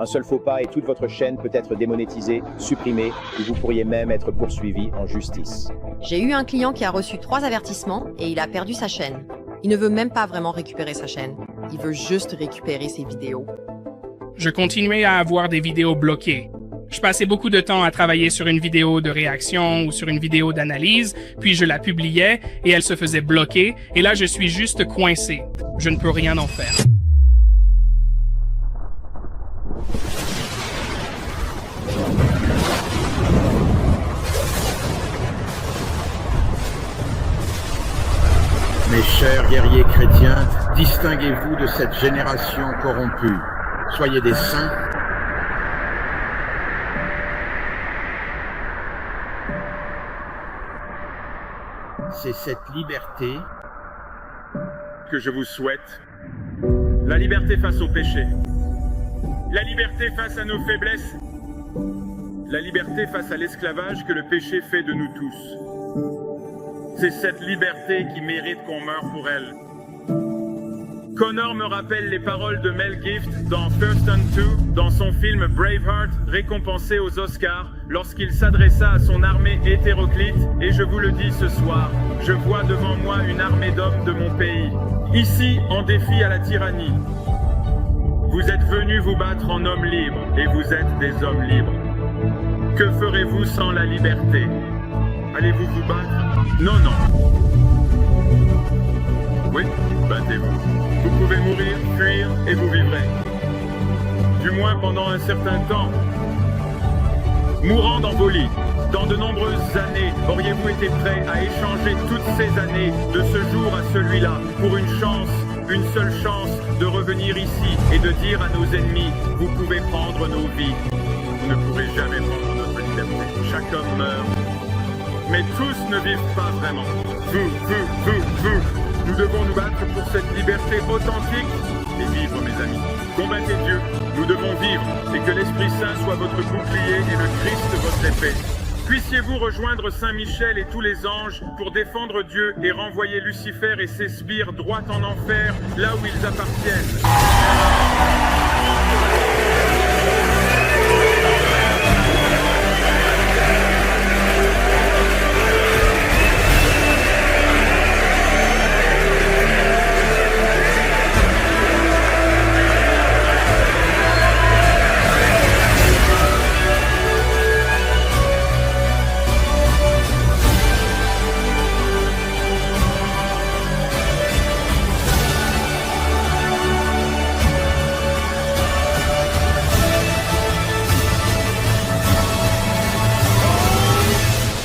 Un seul faux pas et toute votre chaîne peut être démonétisée, supprimée, ou vous pourriez même être poursuivi en justice. J'ai eu un client qui a reçu 3 avertissements et il a perdu sa chaîne. Il ne veut même pas vraiment récupérer sa chaîne. Il veut juste récupérer ses vidéos. Je continuais à avoir des vidéos bloquées. Je passais beaucoup de temps à travailler sur une vidéo de réaction ou sur une vidéo d'analyse, puis je la publiais et elle se faisait bloquer, et là je suis juste coincé. Je ne peux rien en faire. Mes chers guerriers chrétiens, distinguez-vous de cette génération corrompue. Soyez des saints. C'est cette liberté que je vous souhaite. La liberté face au péché. La liberté face à nos faiblesses. La liberté face à l'esclavage que le péché fait de nous tous. C'est cette liberté qui mérite qu'on meure pour elle. Connor me rappelle les paroles de Mel Gibson dans First and Two, dans son film Braveheart, récompensé aux Oscars, lorsqu'il s'adressa à son armée hétéroclite, et je vous le dis ce soir, je vois devant moi une armée d'hommes de mon pays, ici en défi à la tyrannie. Vous êtes venus vous battre en hommes libres, et vous êtes des hommes libres. Que ferez-vous sans la liberté? Allez-vous vous battre? Non, non. Oui, battez-vous. Vous pouvez mourir, fuir, et vous vivrez. Du moins pendant un certain temps. Mourant dans vos lits, dans de nombreuses années, auriez-vous été prêt à échanger toutes ces années, de ce jour à celui-là, pour une chance, une seule chance, de revenir ici et de dire à nos ennemis, vous pouvez prendre nos vies. Vous ne pourrez jamais prendre notre liberté. Chaque homme meurt. Mais tous ne vivent pas vraiment. Vous. Nous devons nous battre pour cette liberté authentique et vivre, mes amis. Combattez Dieu. Nous devons vivre et que l'Esprit Saint soit votre bouclier et le Christ votre épée. Puissiez-vous rejoindre Saint Michel et tous les anges pour défendre Dieu et renvoyer Lucifer et ses sbires droit en enfer, là où ils appartiennent.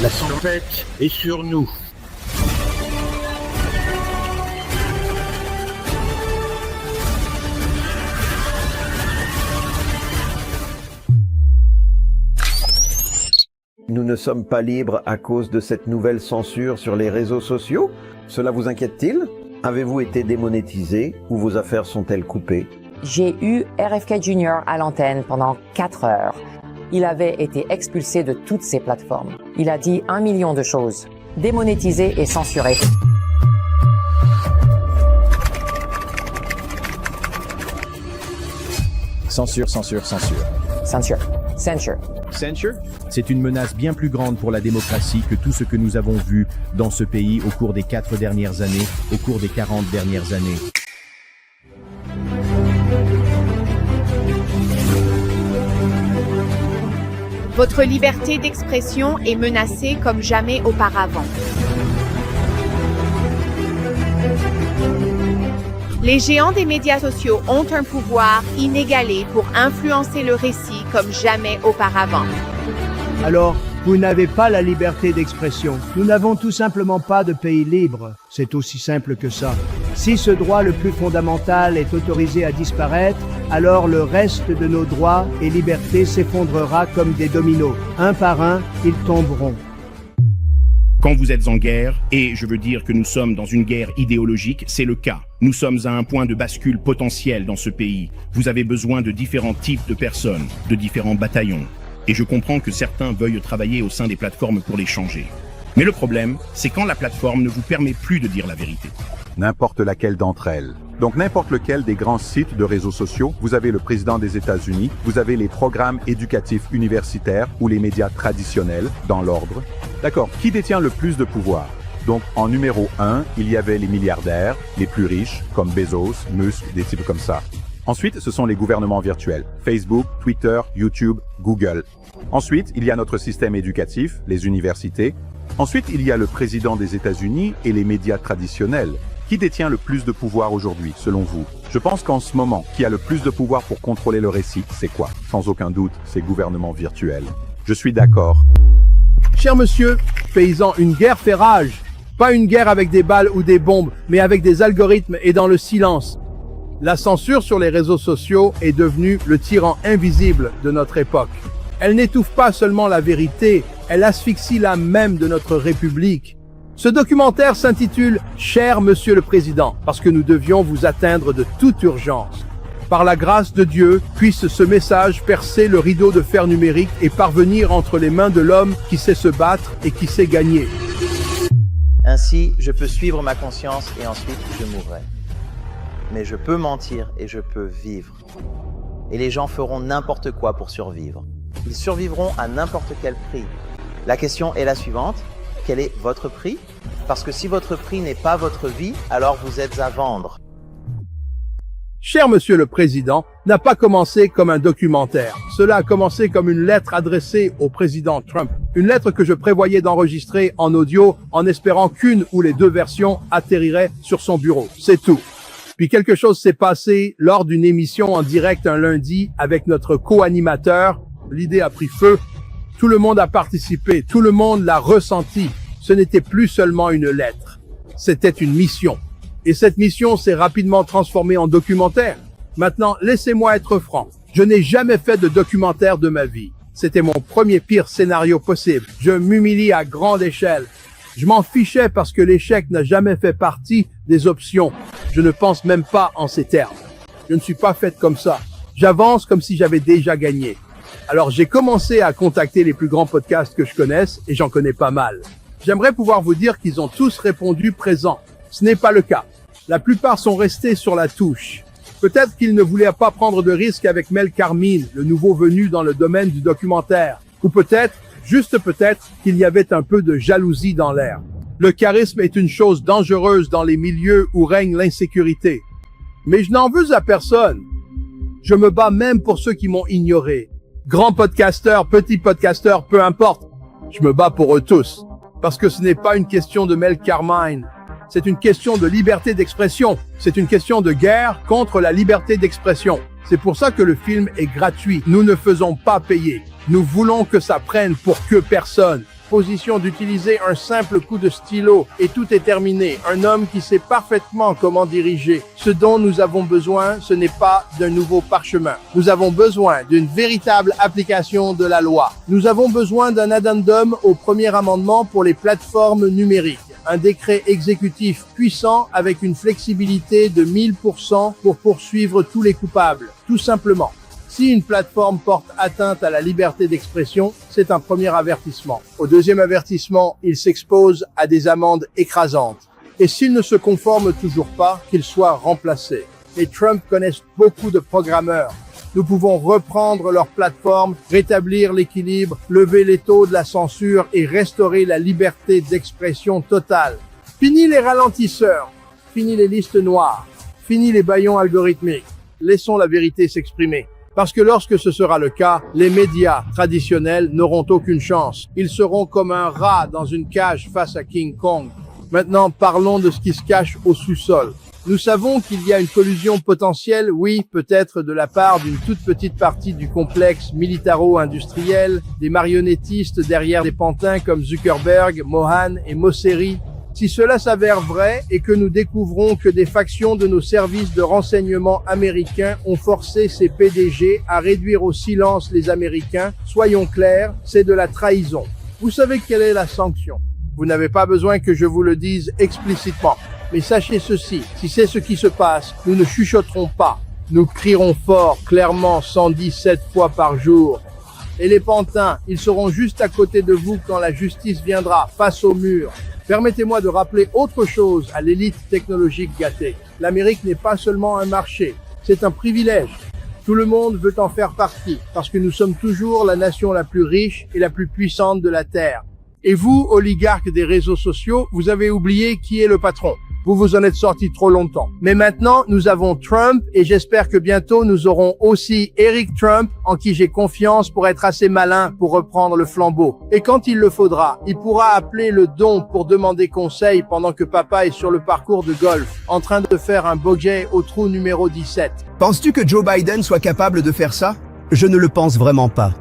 La tempête est sur nous. Nous ne sommes pas libres à cause de cette nouvelle censure sur les réseaux sociaux? Cela vous inquiète-t-il? Avez-vous été démonétisé ou vos affaires sont-elles coupées? J'ai eu RFK Jr. à l'antenne pendant 4 heures. Il avait été expulsé de toutes ses plateformes. Il a dit 1 million de choses. Démonétisé et censuré. Censure. Censure? C'est une menace bien plus grande pour la démocratie que tout ce que nous avons vu dans ce pays au cours des 4 dernières années, au cours des 40 dernières années. Votre liberté d'expression est menacée comme jamais auparavant. Les géants des médias sociaux ont un pouvoir inégalé pour influencer le récit comme jamais auparavant. Alors, vous n'avez pas la liberté d'expression. Nous n'avons tout simplement pas de pays libre. C'est aussi simple que ça. Si ce droit le plus fondamental est autorisé à disparaître, alors le reste de nos droits et libertés s'effondrera comme des dominos. Un par un, ils tomberont. Quand vous êtes en guerre, et je veux dire que nous sommes dans une guerre idéologique, c'est le cas. Nous sommes à un point de bascule potentiel dans ce pays. Vous avez besoin de différents types de personnes, de différents bataillons. Et je comprends que certains veuillent travailler au sein des plateformes pour les changer. Mais le problème, c'est quand la plateforme ne vous permet plus de dire la vérité. N'importe laquelle d'entre elles. Donc n'importe lequel des grands sites de réseaux sociaux, vous avez le président des États-Unis, vous avez les programmes éducatifs universitaires ou les médias traditionnels, dans l'ordre. D'accord, qui détient le plus de pouvoir? Donc en numéro 1, il y avait les milliardaires, les plus riches, comme Bezos, Musk, des types comme ça. Ensuite, ce sont les gouvernements virtuels, Facebook, Twitter, YouTube, Google. Ensuite, il y a notre système éducatif, les universités. Ensuite, il y a le président des États-Unis et les médias traditionnels. Qui détient le plus de pouvoir aujourd'hui, selon vous? Je pense qu'en ce moment, qui a le plus de pouvoir pour contrôler le récit, c'est quoi? Sans aucun doute, c'est gouvernement virtuel. Je suis d'accord. Cher monsieur, paysan, une guerre fait rage. Pas une guerre avec des balles ou des bombes, mais avec des algorithmes et dans le silence. La censure sur les réseaux sociaux est devenue le tyran invisible de notre époque. Elle n'étouffe pas seulement la vérité, elle asphyxie l'âme même de notre République. Ce documentaire s'intitule « Cher Monsieur le Président » parce que nous devions vous atteindre de toute urgence. Par la grâce de Dieu, puisse ce message percer le rideau de fer numérique et parvenir entre les mains de l'homme qui sait se battre et qui sait gagner. Ainsi, je peux suivre ma conscience et ensuite je mourrai. Mais je peux mentir et je peux vivre. Et les gens feront n'importe quoi pour survivre. Ils survivront à n'importe quel prix. La question est la suivante. Quel est votre prix? Parce que si votre prix n'est pas votre vie, alors vous êtes à vendre. Cher Monsieur le Président n'a pas commencé comme un documentaire. Cela a commencé comme une lettre adressée au président Trump. Une lettre que je prévoyais d'enregistrer en audio en espérant qu'une ou les deux versions atterriraient sur son bureau. C'est tout. Puis quelque chose s'est passé lors d'une émission en direct un lundi avec notre co-animateur. L'idée a pris feu. Tout le monde a participé, tout le monde l'a ressenti. Ce n'était plus seulement une lettre, c'était une mission. Et cette mission s'est rapidement transformée en documentaire. Maintenant, laissez-moi être franc. Je n'ai jamais fait de documentaire de ma vie. C'était mon premier pire scénario possible. Je m'humilie à grande échelle. Je m'en fichais parce que l'échec n'a jamais fait partie des options. Je ne pense même pas en ces termes. Je ne suis pas faite comme ça. J'avance comme si j'avais déjà gagné. Alors j'ai commencé à contacter les plus grands podcasts que je connaisse et j'en connais pas mal. J'aimerais pouvoir vous dire qu'ils ont tous répondu présent. Ce n'est pas le cas. La plupart sont restés sur la touche. Peut-être qu'ils ne voulaient pas prendre de risque avec Mel Carmine, le nouveau venu dans le domaine du documentaire. Ou peut-être, juste peut-être, qu'il y avait un peu de jalousie dans l'air. Le charisme est une chose dangereuse dans les milieux où règne l'insécurité. Mais je n'en veux à personne. Je me bats même pour ceux qui m'ont ignoré. Grands podcasteurs, petits podcasteurs, peu importe. Je me bats pour eux tous. Parce que ce n'est pas une question de Mel Carmine. C'est une question de liberté d'expression. C'est une question de guerre contre la liberté d'expression. C'est pour ça que le film est gratuit. Nous ne faisons pas payer. Nous voulons que ça prenne pour que personne. Position d'utiliser un simple coup de stylo et tout est terminé. Un homme qui sait parfaitement comment diriger. Ce dont nous avons besoin, ce n'est pas d'un nouveau parchemin. Nous avons besoin d'une véritable application de la loi. Nous avons besoin d'un addendum au premier amendement pour les plateformes numériques. Un décret exécutif puissant avec une flexibilité de 1000% pour poursuivre tous les coupables. Tout simplement. Si une plateforme porte atteinte à la liberté d'expression, c'est un premier avertissement. Au deuxième avertissement, il s'expose à des amendes écrasantes. Et s'il ne se conforme toujours pas, qu'il soit remplacé. Les Trump connaissent beaucoup de programmeurs. Nous pouvons reprendre leur plateforme, rétablir l'équilibre, lever les taux de la censure et restaurer la liberté d'expression totale. Fini les ralentisseurs, fini les listes noires, fini les bâillons algorithmiques. Laissons la vérité s'exprimer. Parce que lorsque ce sera le cas, les médias traditionnels n'auront aucune chance. Ils seront comme un rat dans une cage face à King Kong. Maintenant, parlons de ce qui se cache au sous-sol. Nous savons qu'il y a une collusion potentielle, oui, peut-être de la part d'une toute petite partie du complexe militaro-industriel, des marionnettistes derrière des pantins comme Zuckerberg, Mohan et Mosseri. Si cela s'avère vrai et que nous découvrons que des factions de nos services de renseignement américains ont forcé ces PDG à réduire au silence les Américains, soyons clairs, c'est de la trahison. Vous savez quelle est la sanction. Vous n'avez pas besoin que je vous le dise explicitement. Mais sachez ceci, si c'est ce qui se passe, nous ne chuchoterons pas. Nous crierons fort, clairement, 117 fois par jour. Et les pantins, ils seront juste à côté de vous quand la justice viendra, face au mur. Permettez-moi de rappeler autre chose à l'élite technologique gâtée. L'Amérique n'est pas seulement un marché, c'est un privilège. Tout le monde veut en faire partie, parce que nous sommes toujours la nation la plus riche et la plus puissante de la Terre. Et vous, oligarques des réseaux sociaux, vous avez oublié qui est le patron. Vous vous en êtes sortis trop longtemps. Mais maintenant, nous avons Trump et j'espère que bientôt nous aurons aussi Eric Trump, en qui j'ai confiance pour être assez malin pour reprendre le flambeau. Et quand il le faudra, il pourra appeler le don pour demander conseil pendant que papa est sur le parcours de golf, en train de faire un bogey au trou numéro 17. Penses-tu que Joe Biden soit capable de faire ça? Je ne le pense vraiment pas.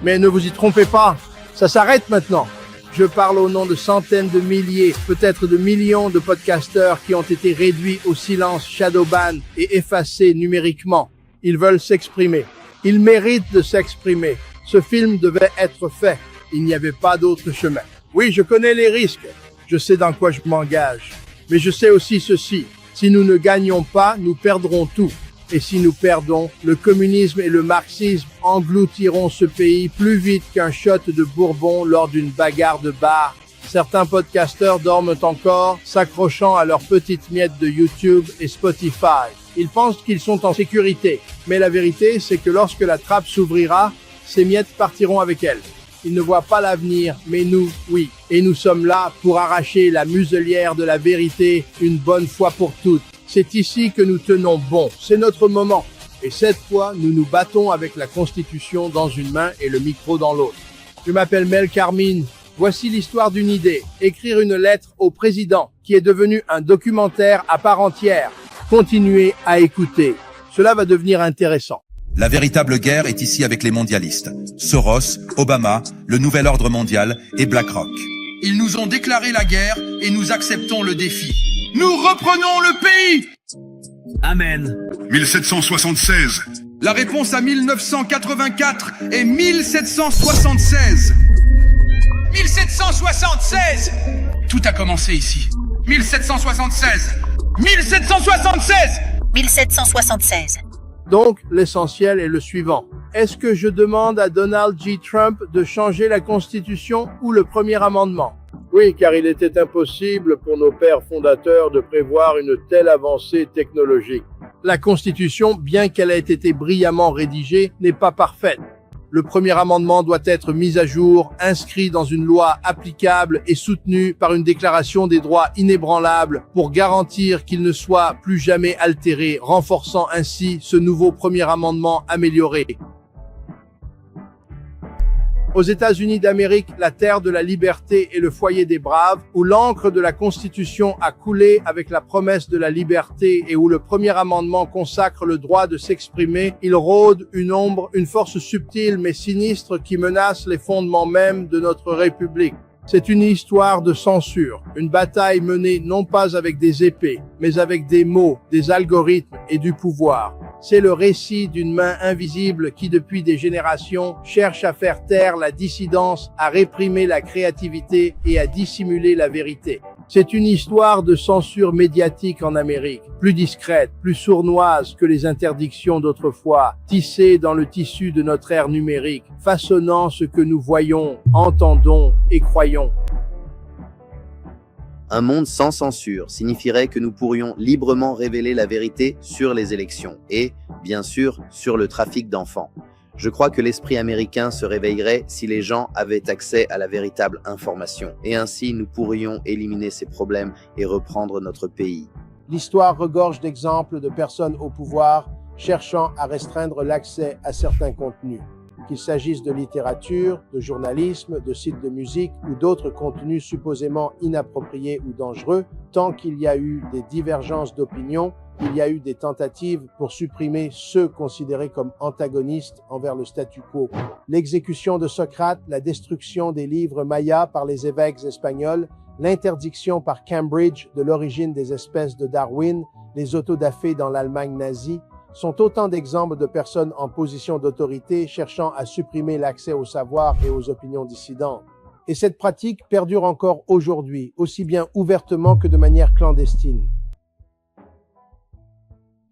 Mais ne vous y trompez pas, ça s'arrête maintenant. Je parle au nom de centaines de milliers, peut-être de millions de podcasteurs qui ont été réduits au silence shadowban et effacés numériquement. Ils veulent s'exprimer. Ils méritent de s'exprimer. Ce film devait être fait. Il n'y avait pas d'autre chemin. Oui, je connais les risques. Je sais dans quoi je m'engage. Mais je sais aussi ceci. Si nous ne gagnons pas, nous perdrons tout. Et si nous perdons, le communisme et le marxisme engloutiront ce pays plus vite qu'un shot de bourbon lors d'une bagarre de bar. Certains podcasteurs dorment encore, s'accrochant à leurs petites miettes de YouTube et Spotify. Ils pensent qu'ils sont en sécurité. Mais la vérité, c'est que lorsque la trappe s'ouvrira, ces miettes partiront avec elles. Ils ne voient pas l'avenir, mais nous, oui. Et nous sommes là pour arracher la muselière de la vérité une bonne fois pour toutes. C'est ici que nous tenons bon. C'est notre moment. Et cette fois, nous nous battons avec la Constitution dans une main et le micro dans l'autre. Je m'appelle Mel Carmine. Voici l'histoire d'une idée. Écrire une lettre au président, qui est devenu un documentaire à part entière. Continuez à écouter. Cela va devenir intéressant. La véritable guerre est ici avec les mondialistes. Soros, Obama, le Nouvel Ordre Mondial et BlackRock. Ils nous ont déclaré la guerre et nous acceptons le défi. Nous reprenons le pays! Amen. 1776. La réponse à 1984 est 1776. 1776! Tout a commencé ici. 1776. 1776! 1776. Donc, l'essentiel est le suivant. Est-ce que je demande à Donald J. Trump de changer la Constitution ou le premier amendement? Oui, car il était impossible pour nos pères fondateurs de prévoir une telle avancée technologique. La Constitution, bien qu'elle ait été brillamment rédigée, n'est pas parfaite. Le premier amendement doit être mis à jour, inscrit dans une loi applicable et soutenu par une déclaration des droits inébranlables pour garantir qu'il ne soit plus jamais altéré, renforçant ainsi ce nouveau premier amendement amélioré. Aux États-Unis d'Amérique, la terre de la liberté est le foyer des braves, où l'encre de la Constitution a coulé avec la promesse de la liberté et où le premier amendement consacre le droit de s'exprimer, il rôde une ombre, une force subtile mais sinistre qui menace les fondements mêmes de notre République. C'est une histoire de censure, une bataille menée non pas avec des épées, mais avec des mots, des algorithmes et du pouvoir. C'est le récit d'une main invisible qui, depuis des générations, cherche à faire taire la dissidence, à réprimer la créativité et à dissimuler la vérité. C'est une histoire de censure médiatique en Amérique, plus discrète, plus sournoise que les interdictions d'autrefois, tissée dans le tissu de notre ère numérique, façonnant ce que nous voyons, entendons et croyons. Un monde sans censure signifierait que nous pourrions librement révéler la vérité sur les élections et, bien sûr, sur le trafic d'enfants. Je crois que l'esprit américain se réveillerait si les gens avaient accès à la véritable information. Et ainsi, nous pourrions éliminer ces problèmes et reprendre notre pays. L'histoire regorge d'exemples de personnes au pouvoir cherchant à restreindre l'accès à certains contenus. Qu'il s'agisse de littérature, de journalisme, de sites de musique ou d'autres contenus supposément inappropriés ou dangereux, tant qu'il y a eu des divergences d'opinion, il y a eu des tentatives pour supprimer ceux considérés comme antagonistes envers le statu quo. L'exécution de Socrate, la destruction des livres mayas par les évêques espagnols, l'interdiction par Cambridge de l'origine des espèces de Darwin, les autodafés dans l'Allemagne nazie, sont autant d'exemples de personnes en position d'autorité cherchant à supprimer l'accès au savoir et aux opinions dissidentes. Et cette pratique perdure encore aujourd'hui, aussi bien ouvertement que de manière clandestine.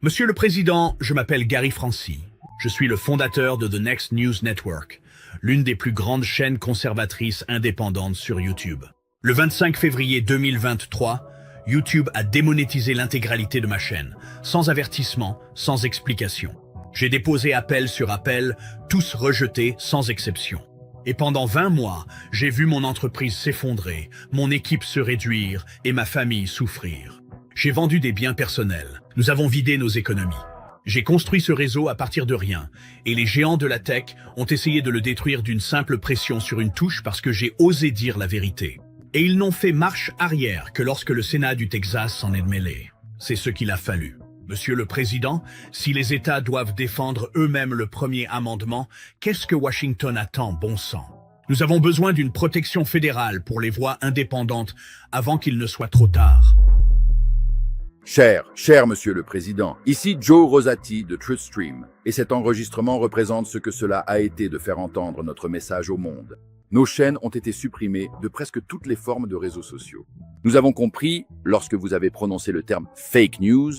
Monsieur le Président, je m'appelle Gary Francy. Je suis le fondateur de The Next News Network, l'une des plus grandes chaînes conservatrices indépendantes sur YouTube. Le 25 février 2023, YouTube a démonétisé l'intégralité de ma chaîne, sans avertissement, sans explication. J'ai déposé appel sur appel, tous rejetés sans exception. Et pendant 20 mois, j'ai vu mon entreprise s'effondrer, mon équipe se réduire et ma famille souffrir. J'ai vendu des biens personnels. Nous avons vidé nos économies. J'ai construit ce réseau à partir de rien, et les géants de la tech ont essayé de le détruire d'une simple pression sur une touche parce que j'ai osé dire la vérité. Et ils n'ont fait marche arrière que lorsque le Sénat du Texas s'en est mêlé. C'est ce qu'il a fallu. Monsieur le Président, si les États doivent défendre eux-mêmes le premier amendement, qu'est-ce que Washington attend, bon sang? Nous avons besoin d'une protection fédérale pour les voix indépendantes avant qu'il ne soit trop tard. Cher Monsieur le Président, ici Joe Rosati de TruthStream, et cet enregistrement représente ce que cela a été de faire entendre notre message au monde. Nos chaînes ont été supprimées de presque toutes les formes de réseaux sociaux. Nous avons compris, lorsque vous avez prononcé le terme « fake news »,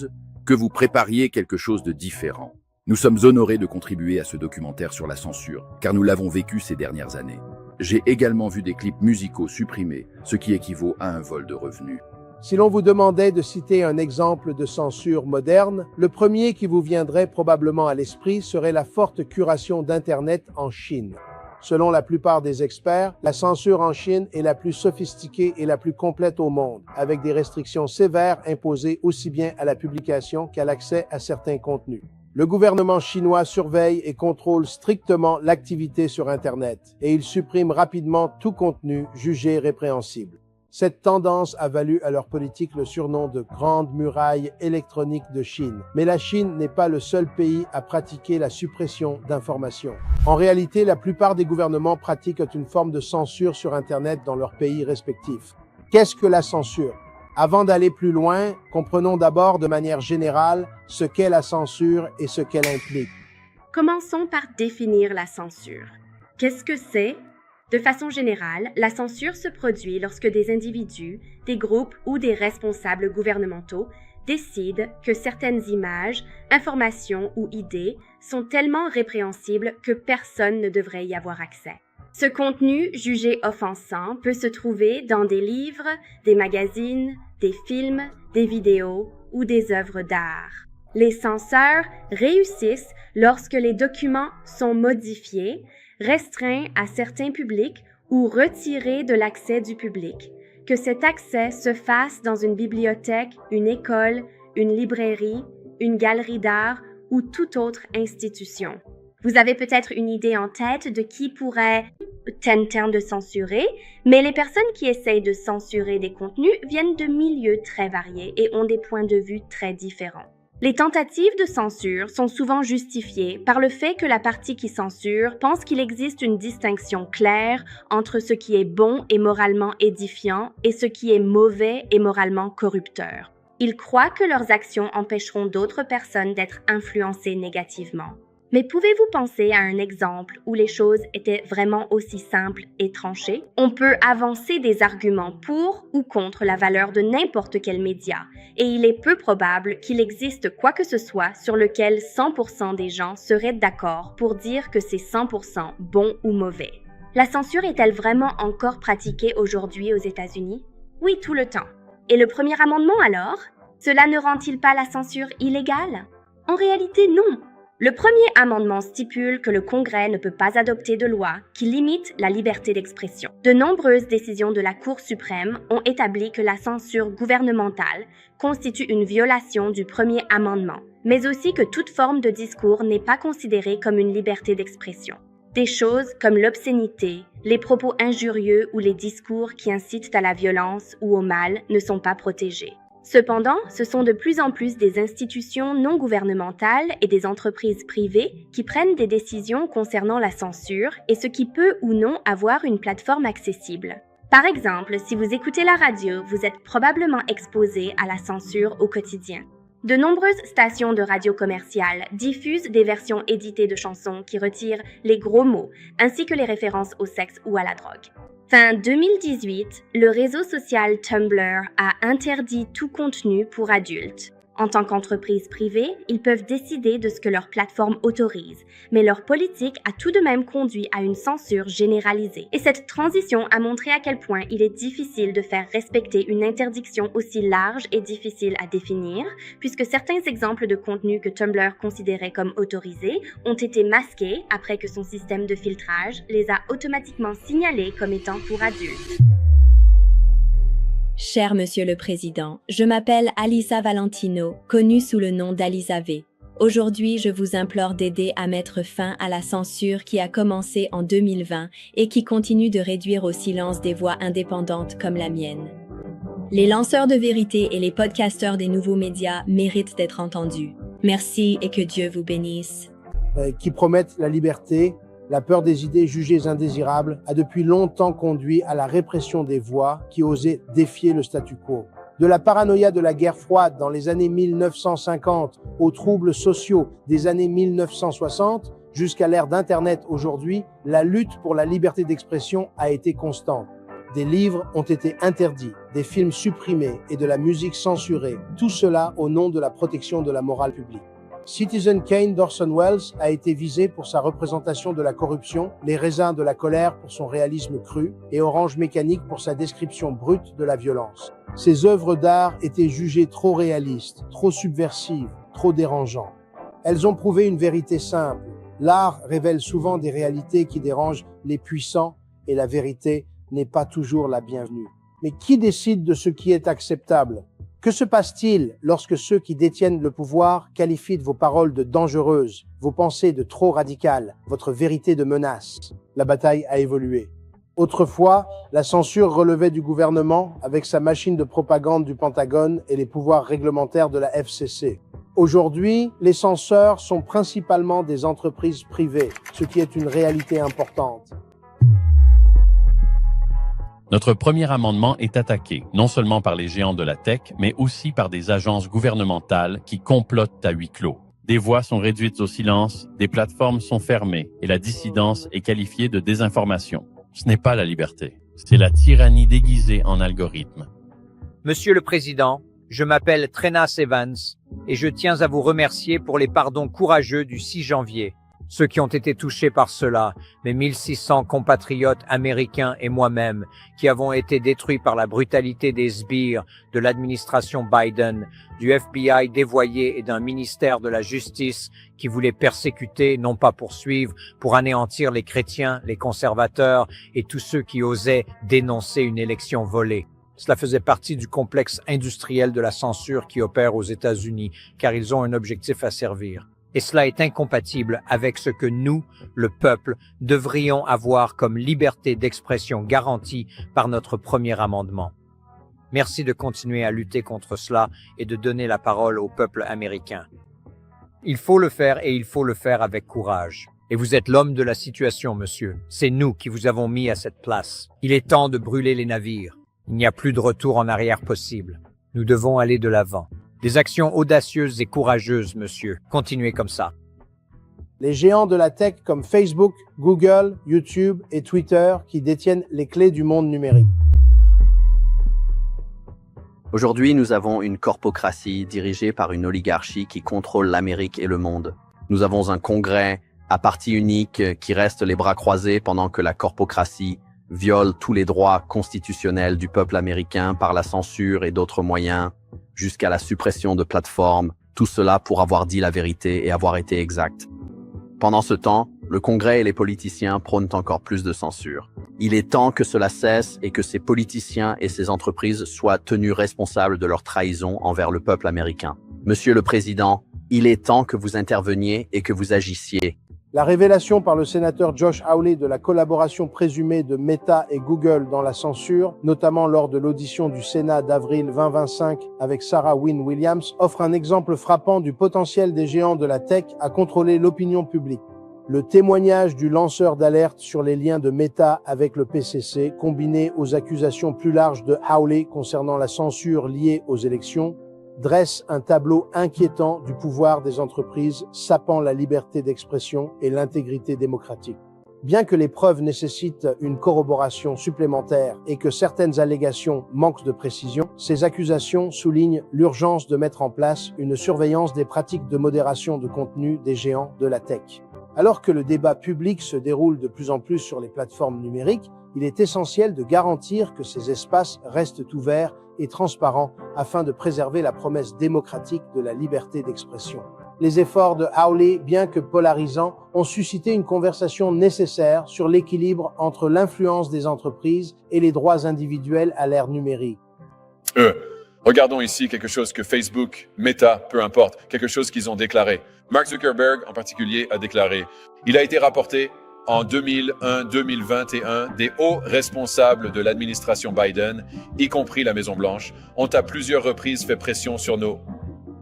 que vous prépariez quelque chose de différent. Nous sommes honorés de contribuer à ce documentaire sur la censure, car nous l'avons vécu ces dernières années. J'ai également vu des clips musicaux supprimés, ce qui équivaut à un vol de revenus. Si l'on vous demandait de citer un exemple de censure moderne, le premier qui vous viendrait probablement à l'esprit serait la forte curation d'Internet en Chine. Selon la plupart des experts, la censure en Chine est la plus sophistiquée et la plus complète au monde, avec des restrictions sévères imposées aussi bien à la publication qu'à l'accès à certains contenus. Le gouvernement chinois surveille et contrôle strictement l'activité sur Internet, et il supprime rapidement tout contenu jugé répréhensible. Cette tendance a valu à leur politique le surnom de « Grande muraille électronique de Chine ». Mais la Chine n'est pas le seul pays à pratiquer la suppression d'informations. En réalité, la plupart des gouvernements pratiquent une forme de censure sur Internet dans leurs pays respectifs. Qu'est-ce que la censure? Avant d'aller plus loin, comprenons d'abord de manière générale ce qu'est la censure et ce qu'elle implique. Commençons par définir la censure. Qu'est-ce que c'est? De façon générale, la censure se produit lorsque des individus, des groupes ou des responsables gouvernementaux décident que certaines images, informations ou idées sont tellement répréhensibles que personne ne devrait y avoir accès. Ce contenu jugé offensant peut se trouver dans des livres, des magazines, des films, des vidéos ou des œuvres d'art. Les censeurs réussissent lorsque les documents sont modifiés, restreints à certains publics ou retirés de l'accès du public, que cet accès se fasse dans une bibliothèque, une école, une librairie, une galerie d'art ou toute autre institution. Vous avez peut-être une idée en tête de qui pourrait tenter de censurer, mais les personnes qui essayent de censurer des contenus viennent de milieux très variés et ont des points de vue très différents. Les tentatives de censure sont souvent justifiées par le fait que la partie qui censure pense qu'il existe une distinction claire entre ce qui est bon et moralement édifiant et ce qui est mauvais et moralement corrupteur. Ils croient que leurs actions empêcheront d'autres personnes d'être influencées négativement. Mais pouvez-vous penser à un exemple où les choses étaient vraiment aussi simples et tranchées? On peut avancer des arguments pour ou contre la valeur de n'importe quel média, et il est peu probable qu'il existe quoi que ce soit sur lequel 100% des gens seraient d'accord pour dire que c'est 100% bon ou mauvais. La censure est-elle vraiment encore pratiquée aujourd'hui aux États-Unis? Oui, tout le temps. Et le premier amendement alors? Cela ne rend-il pas la censure illégale? En réalité, non. Le premier amendement stipule que le Congrès ne peut pas adopter de loi qui limite la liberté d'expression. De nombreuses décisions de la Cour suprême ont établi que la censure gouvernementale constitue une violation du premier amendement, mais aussi que toute forme de discours n'est pas considérée comme une liberté d'expression. Des choses comme l'obscénité, les propos injurieux ou les discours qui incitent à la violence ou au mal ne sont pas protégés. Cependant, ce sont de plus en plus des institutions non gouvernementales et des entreprises privées qui prennent des décisions concernant la censure et ce qui peut ou non avoir une plateforme accessible. Par exemple, si vous écoutez la radio, vous êtes probablement exposé à la censure au quotidien. De nombreuses stations de radio commerciales diffusent des versions éditées de chansons qui retirent les gros mots, ainsi que les références au sexe ou à la drogue. Fin 2018, le réseau social Tumblr a interdit tout contenu pour adultes. En tant qu'entreprise privée, ils peuvent décider de ce que leur plateforme autorise, mais leur politique a tout de même conduit à une censure généralisée. Et cette transition a montré à quel point il est difficile de faire respecter une interdiction aussi large et difficile à définir, puisque certains exemples de contenu que Tumblr considérait comme autorisés ont été masqués après que son système de filtrage les a automatiquement signalés comme étant pour adultes. Cher Monsieur le Président, je m'appelle Alisa Valentino, connue sous le nom d'Alisa V. Aujourd'hui, je vous implore d'aider à mettre fin à la censure qui a commencé en 2020 et qui continue de réduire au silence des voix indépendantes comme la mienne. Les lanceurs de vérité et les podcasteurs des nouveaux médias méritent d'être entendus. Merci et que Dieu vous bénisse. Qui promettent la liberté, la peur des idées jugées indésirables a depuis longtemps conduit à la répression des voix qui osaient défier le statu quo. De la paranoïa de la guerre froide dans les années 1950 aux troubles sociaux des années 1960 jusqu'à l'ère d'Internet aujourd'hui, la lutte pour la liberté d'expression a été constante. Des livres ont été interdits, des films supprimés et de la musique censurée, tout cela au nom de la protection de la morale publique. Citizen Kane d'Orson Welles a été visé pour sa représentation de la corruption, Les raisins de la colère pour son réalisme cru et Orange Mécanique pour sa description brute de la violence. Ces œuvres d'art étaient jugées trop réalistes, trop subversives, trop dérangeantes. Elles ont prouvé une vérité simple. L'art révèle souvent des réalités qui dérangent les puissants et la vérité n'est pas toujours la bienvenue. Mais qui décide de ce qui est acceptable ? Que se passe-t-il lorsque ceux qui détiennent le pouvoir qualifient vos paroles de dangereuses, vos pensées de trop radicales, votre vérité de menace ? La bataille a évolué. Autrefois, la censure relevait du gouvernement avec sa machine de propagande du Pentagone et les pouvoirs réglementaires de la FCC. Aujourd'hui, les censeurs sont principalement des entreprises privées, ce qui est une réalité importante. Notre premier amendement est attaqué, non seulement par les géants de la tech, mais aussi par des agences gouvernementales qui complotent à huis clos. Des voix sont réduites au silence, des plateformes sont fermées et la dissidence est qualifiée de désinformation. Ce n'est pas la liberté, c'est la tyrannie déguisée en algorithme. Monsieur le Président, je m'appelle Trenas Evans et je tiens à vous remercier pour les pardons courageux du 6 janvier. Ceux qui ont été touchés par cela, mes 1600 compatriotes américains et moi-même, qui avons été détruits par la brutalité des sbires de l'administration Biden, du FBI dévoyé et d'un ministère de la Justice qui voulait persécuter, non pas poursuivre, pour anéantir les chrétiens, les conservateurs et tous ceux qui osaient dénoncer une élection volée. Cela faisait partie du complexe industriel de la censure qui opère aux États-Unis, car ils ont un objectif à servir. Et cela est incompatible avec ce que nous, le peuple, devrions avoir comme liberté d'expression garantie par notre premier amendement. Merci de continuer à lutter contre cela et de donner la parole au peuple américain. Il faut le faire et il faut le faire avec courage. Et vous êtes l'homme de la situation, monsieur. C'est nous qui vous avons mis à cette place. Il est temps de brûler les navires. Il n'y a plus de retour en arrière possible. Nous devons aller de l'avant. Des actions audacieuses et courageuses, monsieur. Continuez comme ça. Les géants de la tech comme Facebook, Google, YouTube et Twitter qui détiennent les clés du monde numérique. Aujourd'hui, nous avons une corpocratie dirigée par une oligarchie qui contrôle l'Amérique et le monde. Nous avons un congrès à parti unique qui reste les bras croisés pendant que la corpocratie viole tous les droits constitutionnels du peuple américain par la censure et d'autres moyens, jusqu'à la suppression de plateformes, tout cela pour avoir dit la vérité et avoir été exact. Pendant ce temps, le Congrès et les politiciens prônent encore plus de censure. Il est temps que cela cesse et que ces politiciens et ces entreprises soient tenus responsables de leur trahison envers le peuple américain. Monsieur le Président, il est temps que vous interveniez et que vous agissiez. La révélation par le sénateur Josh Hawley de la collaboration présumée de Meta et Google dans la censure, notamment lors de l'audition du Sénat d'avril 2025 avec Sarah Wynne Williams, offre un exemple frappant du potentiel des géants de la tech à contrôler l'opinion publique. Le témoignage du lanceur d'alerte sur les liens de Meta avec le PCC, combiné aux accusations plus larges de Hawley concernant la censure liée aux élections, dresse un tableau inquiétant du pouvoir des entreprises sapant la liberté d'expression et l'intégrité démocratique. Bien que les preuves nécessitent une corroboration supplémentaire et que certaines allégations manquent de précision, ces accusations soulignent l'urgence de mettre en place une surveillance des pratiques de modération de contenu des géants de la tech. Alors que le débat public se déroule de plus en plus sur les plateformes numériques, il est essentiel de garantir que ces espaces restent ouverts et transparents afin de préserver la promesse démocratique de la liberté d'expression. Les efforts de Hawley, bien que polarisants, ont suscité une conversation nécessaire sur l'équilibre entre l'influence des entreprises et les droits individuels à l'ère numérique. Regardons ici quelque chose que Facebook, Meta, peu importe, quelque chose qu'ils ont déclaré. Mark Zuckerberg, en particulier, a déclaré « Il a été rapporté en 2001-2021, des hauts responsables de l'administration Biden, y compris la Maison-Blanche, ont à plusieurs reprises fait pression sur nos... »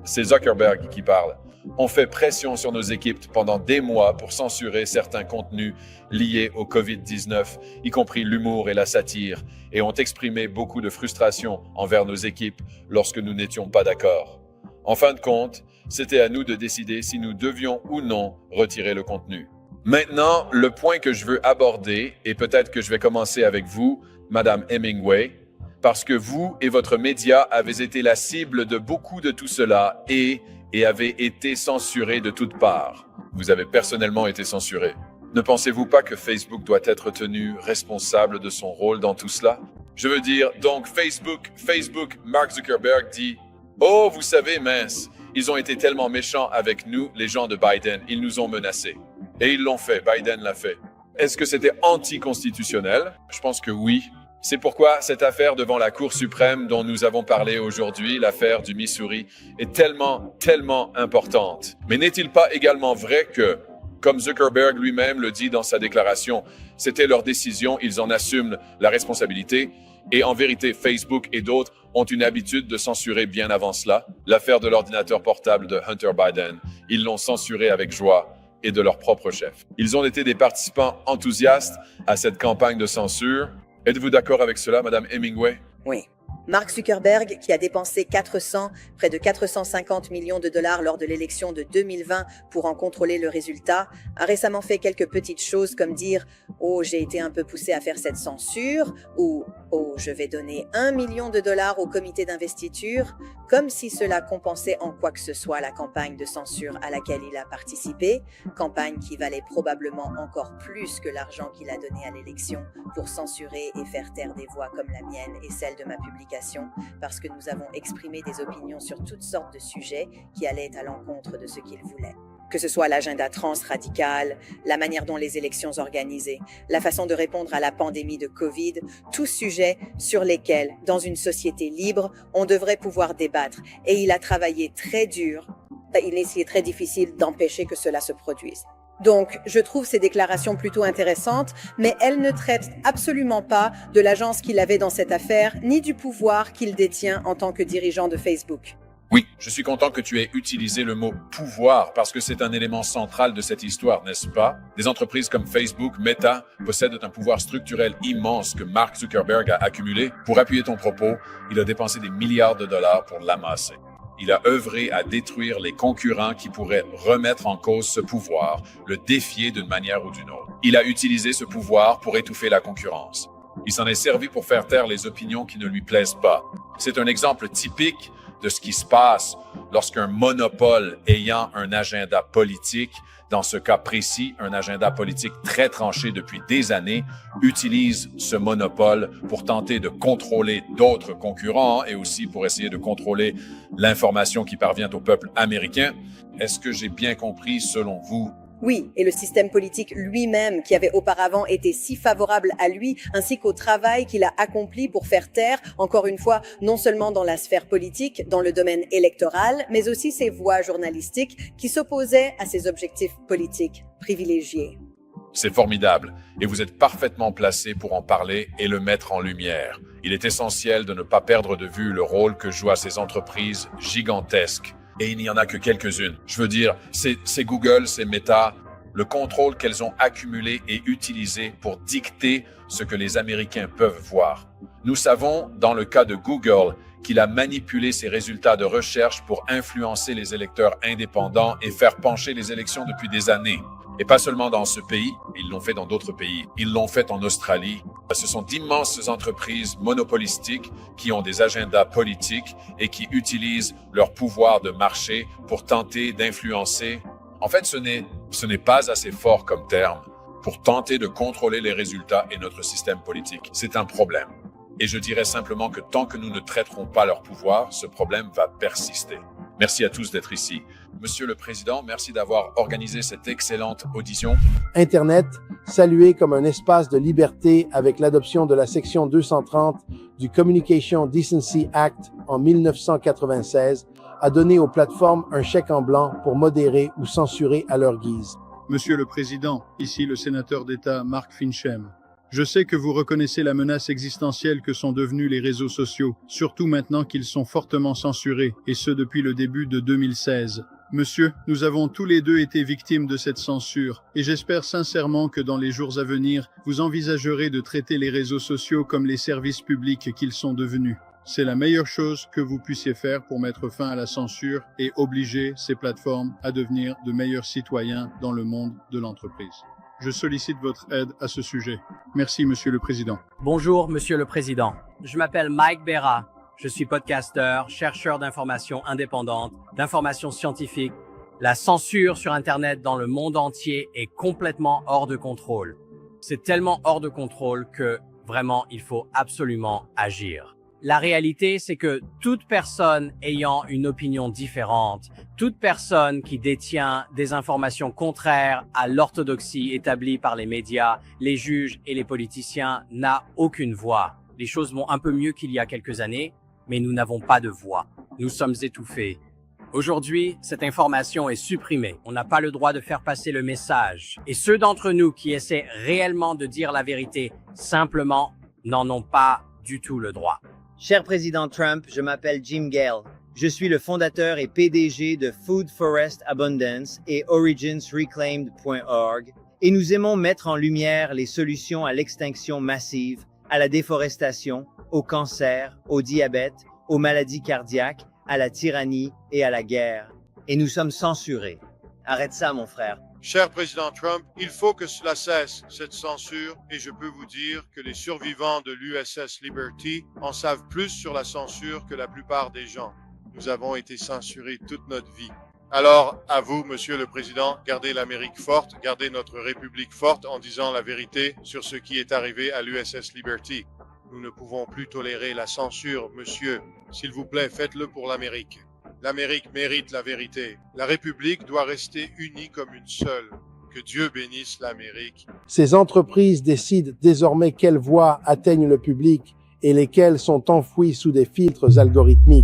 C'est Zuckerberg qui parle. On fait pression sur nos équipes pendant des mois pour censurer certains contenus liés au COVID-19, y compris l'humour et la satire, et ont exprimé beaucoup de frustration envers nos équipes lorsque nous n'étions pas d'accord. En fin de compte, c'était à nous de décider si nous devions ou non retirer le contenu. Maintenant, le point que je veux aborder, et peut-être que je vais commencer avec vous, Madame Hemingway, parce que vous et votre média avez été la cible de beaucoup de tout cela et avez été censuré de toutes parts. Vous avez personnellement été censuré. Ne pensez-vous pas que Facebook doit être tenu responsable de son rôle dans tout cela? Je veux dire, donc Facebook, Mark Zuckerberg dit « Oh, vous savez, mince, ils ont été tellement méchants avec nous, les gens de Biden, ils nous ont menacés. » Et ils l'ont fait, Biden l'a fait. Est-ce que c'était anticonstitutionnel? Je pense que oui. C'est pourquoi cette affaire devant la Cour suprême dont nous avons parlé aujourd'hui, l'affaire du Missouri, est tellement importante. Mais n'est-il pas également vrai que, comme Zuckerberg lui-même le dit dans sa déclaration, c'était leur décision, ils en assument la responsabilité, et en vérité, Facebook et d'autres ont une habitude de censurer bien avant cela. L'affaire de l'ordinateur portable de Hunter Biden, ils l'ont censuré avec joie et de leur propre chef. Ils ont été des participants enthousiastes à cette campagne de censure. Êtes-vous d'accord avec cela, Madame Hemingway? Oui. Mark Zuckerberg, qui a dépensé près de 450 millions de dollars lors de l'élection de 2020 pour en contrôler le résultat, a récemment fait quelques petites choses comme dire « Oh, j'ai été un peu poussé à faire cette censure » ou « Oh, je vais donner 1 million de dollars au comité d'investiture », comme si cela compensait en quoi que ce soit la campagne de censure à laquelle il a participé, campagne qui valait probablement encore plus que l'argent qu'il a donné à l'élection pour censurer et faire taire des voix comme la mienne et celle de ma publication, parce que nous avons exprimé des opinions sur toutes sortes de sujets qui allaient à l'encontre de ce qu'il voulait. Que ce soit l'agenda trans-radical, la manière dont les élections organisées, la façon de répondre à la pandémie de Covid, tous sujets sur lesquels, dans une société libre, on devrait pouvoir débattre. Et il a travaillé très dur, il a essayé très difficile d'empêcher que cela se produise. Donc, je trouve ces déclarations plutôt intéressantes, mais elles ne traitent absolument pas de l'agence qu'il avait dans cette affaire, ni du pouvoir qu'il détient en tant que dirigeant de Facebook. Oui, je suis content que tu aies utilisé le mot « pouvoir » parce que c'est un élément central de cette histoire, n'est-ce pas? Des entreprises comme Facebook, Meta, possèdent un pouvoir structurel immense que Mark Zuckerberg a accumulé. Pour appuyer ton propos, il a dépensé des milliards de dollars pour l'amasser. Il a œuvré à détruire les concurrents qui pourraient remettre en cause ce pouvoir, le défier d'une manière ou d'une autre. Il a utilisé ce pouvoir pour étouffer la concurrence. Il s'en est servi pour faire taire les opinions qui ne lui plaisent pas. C'est un exemple typique de ce qui se passe lorsqu'un monopole ayant un agenda politique, dans ce cas précis, un agenda politique très tranché depuis des années, utilise ce monopole pour tenter de contrôler d'autres concurrents et aussi pour essayer de contrôler l'information qui parvient au peuple américain. Est-ce que j'ai bien compris, selon vous? Oui, et le système politique lui-même, qui avait auparavant été si favorable à lui, ainsi qu'au travail qu'il a accompli pour faire taire, encore une fois, non seulement dans la sphère politique, dans le domaine électoral, mais aussi ses voix journalistiques qui s'opposaient à ses objectifs politiques privilégiés. C'est formidable, et vous êtes parfaitement placé pour en parler et le mettre en lumière. Il est essentiel de ne pas perdre de vue le rôle que jouent ces entreprises gigantesques. Et il n'y en a que quelques-unes. Je veux dire, c'est Google, c'est Meta, le contrôle qu'elles ont accumulé et utilisé pour dicter ce que les Américains peuvent voir. Nous savons, dans le cas de Google, qu'il a manipulé ses résultats de recherche pour influencer les électeurs indépendants et faire pencher les élections depuis des années. Et pas seulement dans ce pays, ils l'ont fait dans d'autres pays. Ils l'ont fait en Australie. Ce sont d'immenses entreprises monopolistiques qui ont des agendas politiques et qui utilisent leur pouvoir de marché pour tenter d'influencer. En fait, ce n'est pas assez fort comme terme pour tenter de contrôler les résultats et notre système politique. C'est un problème. Et je dirais simplement que tant que nous ne traiterons pas leur pouvoir, ce problème va persister. Merci à tous d'être ici. Monsieur le Président, merci d'avoir organisé cette excellente audition. Internet, salué comme un espace de liberté avec l'adoption de la section 230 du Communication Decency Act en 1996, a donné aux plateformes un chèque en blanc pour modérer ou censurer à leur guise. Monsieur le Président, ici le sénateur d'État Mark Finchem. Je sais que vous reconnaissez la menace existentielle que sont devenus les réseaux sociaux, surtout maintenant qu'ils sont fortement censurés, et ce depuis le début de 2016. Monsieur, nous avons tous les deux été victimes de cette censure, et j'espère sincèrement que dans les jours à venir, vous envisagerez de traiter les réseaux sociaux comme les services publics qu'ils sont devenus. C'est la meilleure chose que vous puissiez faire pour mettre fin à la censure et obliger ces plateformes à devenir de meilleurs citoyens dans le monde de l'entreprise. Je sollicite votre aide à ce sujet. Merci, Monsieur le Président. Bonjour, Monsieur le Président. Je m'appelle Mike Berra. Je suis podcasteur, chercheur d'informations indépendantes, d'informations scientifiques. La censure sur Internet dans le monde entier est complètement hors de contrôle. C'est tellement hors de contrôle que, vraiment, il faut absolument agir. La réalité, c'est que toute personne ayant une opinion différente, toute personne qui détient des informations contraires à l'orthodoxie établie par les médias, les juges et les politiciens n'a aucune voix. Les choses vont un peu mieux qu'il y a quelques années, mais nous n'avons pas de voix. Nous sommes étouffés. Aujourd'hui, cette information est supprimée. On n'a pas le droit de faire passer le message. Et ceux d'entre nous qui essaient réellement de dire la vérité, simplement, n'en ont pas du tout le droit. Cher Président Trump, je m'appelle Jim Gale. Je suis le fondateur et PDG de Food Forest Abundance et OriginsReclaimed.org et nous aimons mettre en lumière les solutions à l'extinction massive, à la déforestation, au cancer, au diabète, aux maladies cardiaques, à la tyrannie et à la guerre. Et nous sommes censurés. Arrête ça, mon frère. Cher Président Trump, il faut que cela cesse, cette censure, et je peux vous dire que les survivants de l'USS Liberty en savent plus sur la censure que la plupart des gens. Nous avons été censurés toute notre vie. Alors, à vous, Monsieur le Président, gardez l'Amérique forte, gardez notre République forte en disant la vérité sur ce qui est arrivé à l'USS Liberty. Nous ne pouvons plus tolérer la censure, monsieur. S'il vous plaît, faites-le pour l'Amérique. L'Amérique mérite la vérité. La République doit rester unie comme une seule. Que Dieu bénisse l'Amérique. Ces entreprises décident désormais quelles voix atteignent le public et lesquelles sont enfouies sous des filtres algorithmiques.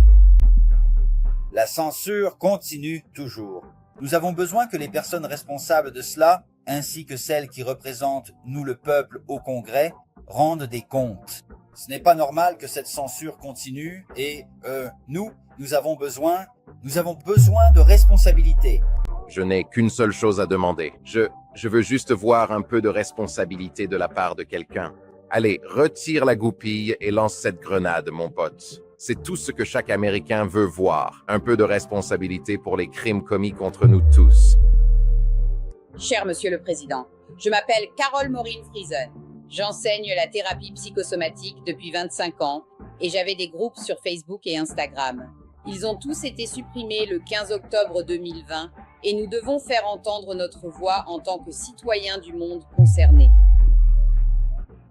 La censure continue toujours. Nous avons besoin que les personnes responsables de cela, ainsi que celles qui représentent nous le peuple au Congrès, rendent des comptes. Ce n'est pas normal que cette censure continue et, nous avons besoin de responsabilité. Je n'ai qu'une seule chose à demander. Je veux juste voir un peu de responsabilité de la part de quelqu'un. Allez, retire la goupille et lance cette grenade, mon pote. C'est tout ce que chaque Américain veut voir. Un peu de responsabilité pour les crimes commis contre nous tous. Cher Monsieur le Président, je m'appelle Carole Maureen Friesen. J'enseigne la thérapie psychosomatique depuis 25 ans et j'avais des groupes sur Facebook et Instagram. Ils ont tous été supprimés le 15 octobre 2020 et nous devons faire entendre notre voix en tant que citoyens du monde concerné.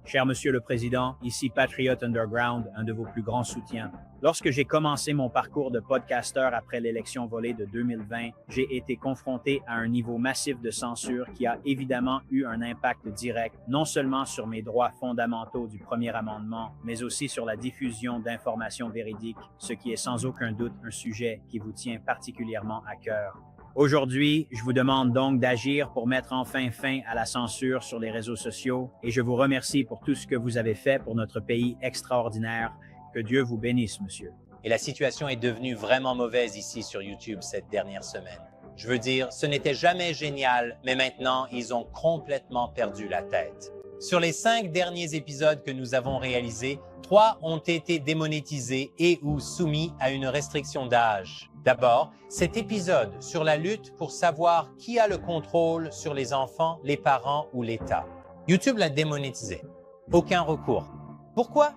Cher Monsieur le Président, ici Patriot Underground, un de vos plus grands soutiens. Lorsque j'ai commencé mon parcours de podcasteur après l'élection volée de 2020, j'ai été confronté à un niveau massif de censure qui a évidemment eu un impact direct, non seulement sur mes droits fondamentaux du premier amendement, mais aussi sur la diffusion d'informations véridiques, ce qui est sans aucun doute un sujet qui vous tient particulièrement à cœur. Aujourd'hui, je vous demande donc d'agir pour mettre enfin fin à la censure sur les réseaux sociaux et je vous remercie pour tout ce que vous avez fait pour notre pays extraordinaire. Que Dieu vous bénisse, monsieur. Et la situation est devenue vraiment mauvaise ici sur YouTube cette dernière semaine. Je veux dire, ce n'était jamais génial, mais maintenant, ils ont complètement perdu la tête. Sur les 5 derniers épisodes que nous avons réalisés, 3 ont été démonétisés et ou soumis à une restriction d'âge. D'abord, cet épisode sur la lutte pour savoir qui a le contrôle sur les enfants, les parents ou l'État. YouTube l'a démonétisé. Aucun recours. Pourquoi?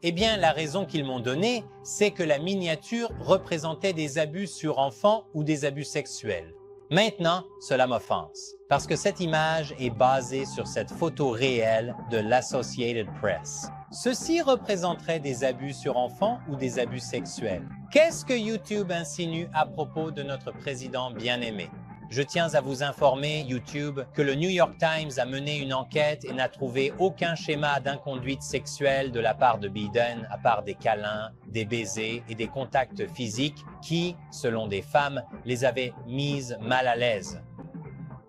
Eh bien, la raison qu'ils m'ont donnée, c'est que la miniature représentait des abus sur enfants ou des abus sexuels. Maintenant, cela m'offense, parce que cette image est basée sur cette photo réelle de l'Associated Press. Ceci représenterait des abus sur enfants ou des abus sexuels. Qu'est-ce que YouTube insinue à propos de notre président bien-aimé? Je tiens à vous informer, YouTube, que le New York Times a mené une enquête et n'a trouvé aucun schéma d'inconduite sexuelle de la part de Biden, à part des câlins, des baisers et des contacts physiques qui, selon des femmes, les avaient mises mal à l'aise.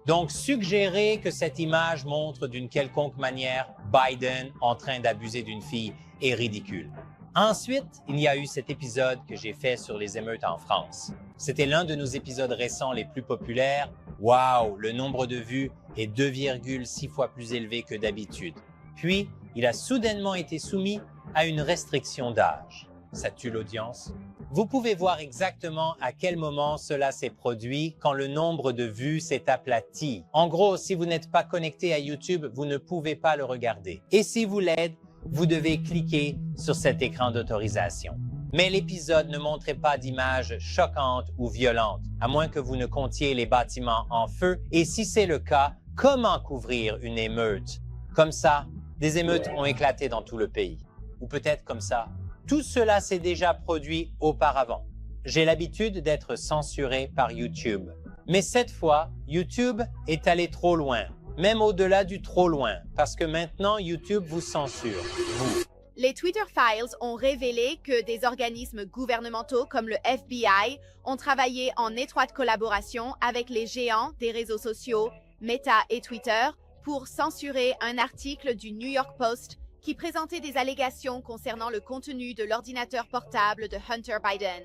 Donc, suggérer que cette image montre d'une quelconque manière Biden en train d'abuser d'une fille est ridicule. Ensuite, il y a eu cet épisode que j'ai fait sur les émeutes en France. C'était l'un de nos épisodes récents les plus populaires. Waouh, le nombre de vues est 2,6 fois plus élevé que d'habitude. Puis, il a soudainement été soumis à une restriction d'âge. Ça tue l'audience. Vous pouvez voir exactement à quel moment cela s'est produit quand le nombre de vues s'est aplati. En gros, si vous n'êtes pas connecté à YouTube, vous ne pouvez pas le regarder. Et si vous l'êtes, vous devez cliquer sur cet écran d'autorisation. Mais l'épisode ne montrait pas d'images choquantes ou violentes, à moins que vous ne comptiez les bâtiments en feu. Et si c'est le cas, comment couvrir une émeute? Comme ça, des émeutes ont éclaté dans tout le pays. Ou peut-être comme ça. Tout cela s'est déjà produit auparavant. J'ai l'habitude d'être censuré par YouTube. Mais cette fois, YouTube est allé trop loin. Même au-delà du trop loin, parce que maintenant, YouTube vous censure, vous. Les Twitter Files ont révélé que des organismes gouvernementaux comme le FBI ont travaillé en étroite collaboration avec les géants des réseaux sociaux, Meta et Twitter, pour censurer un article du New York Post qui présentait des allégations concernant le contenu de l'ordinateur portable de Hunter Biden.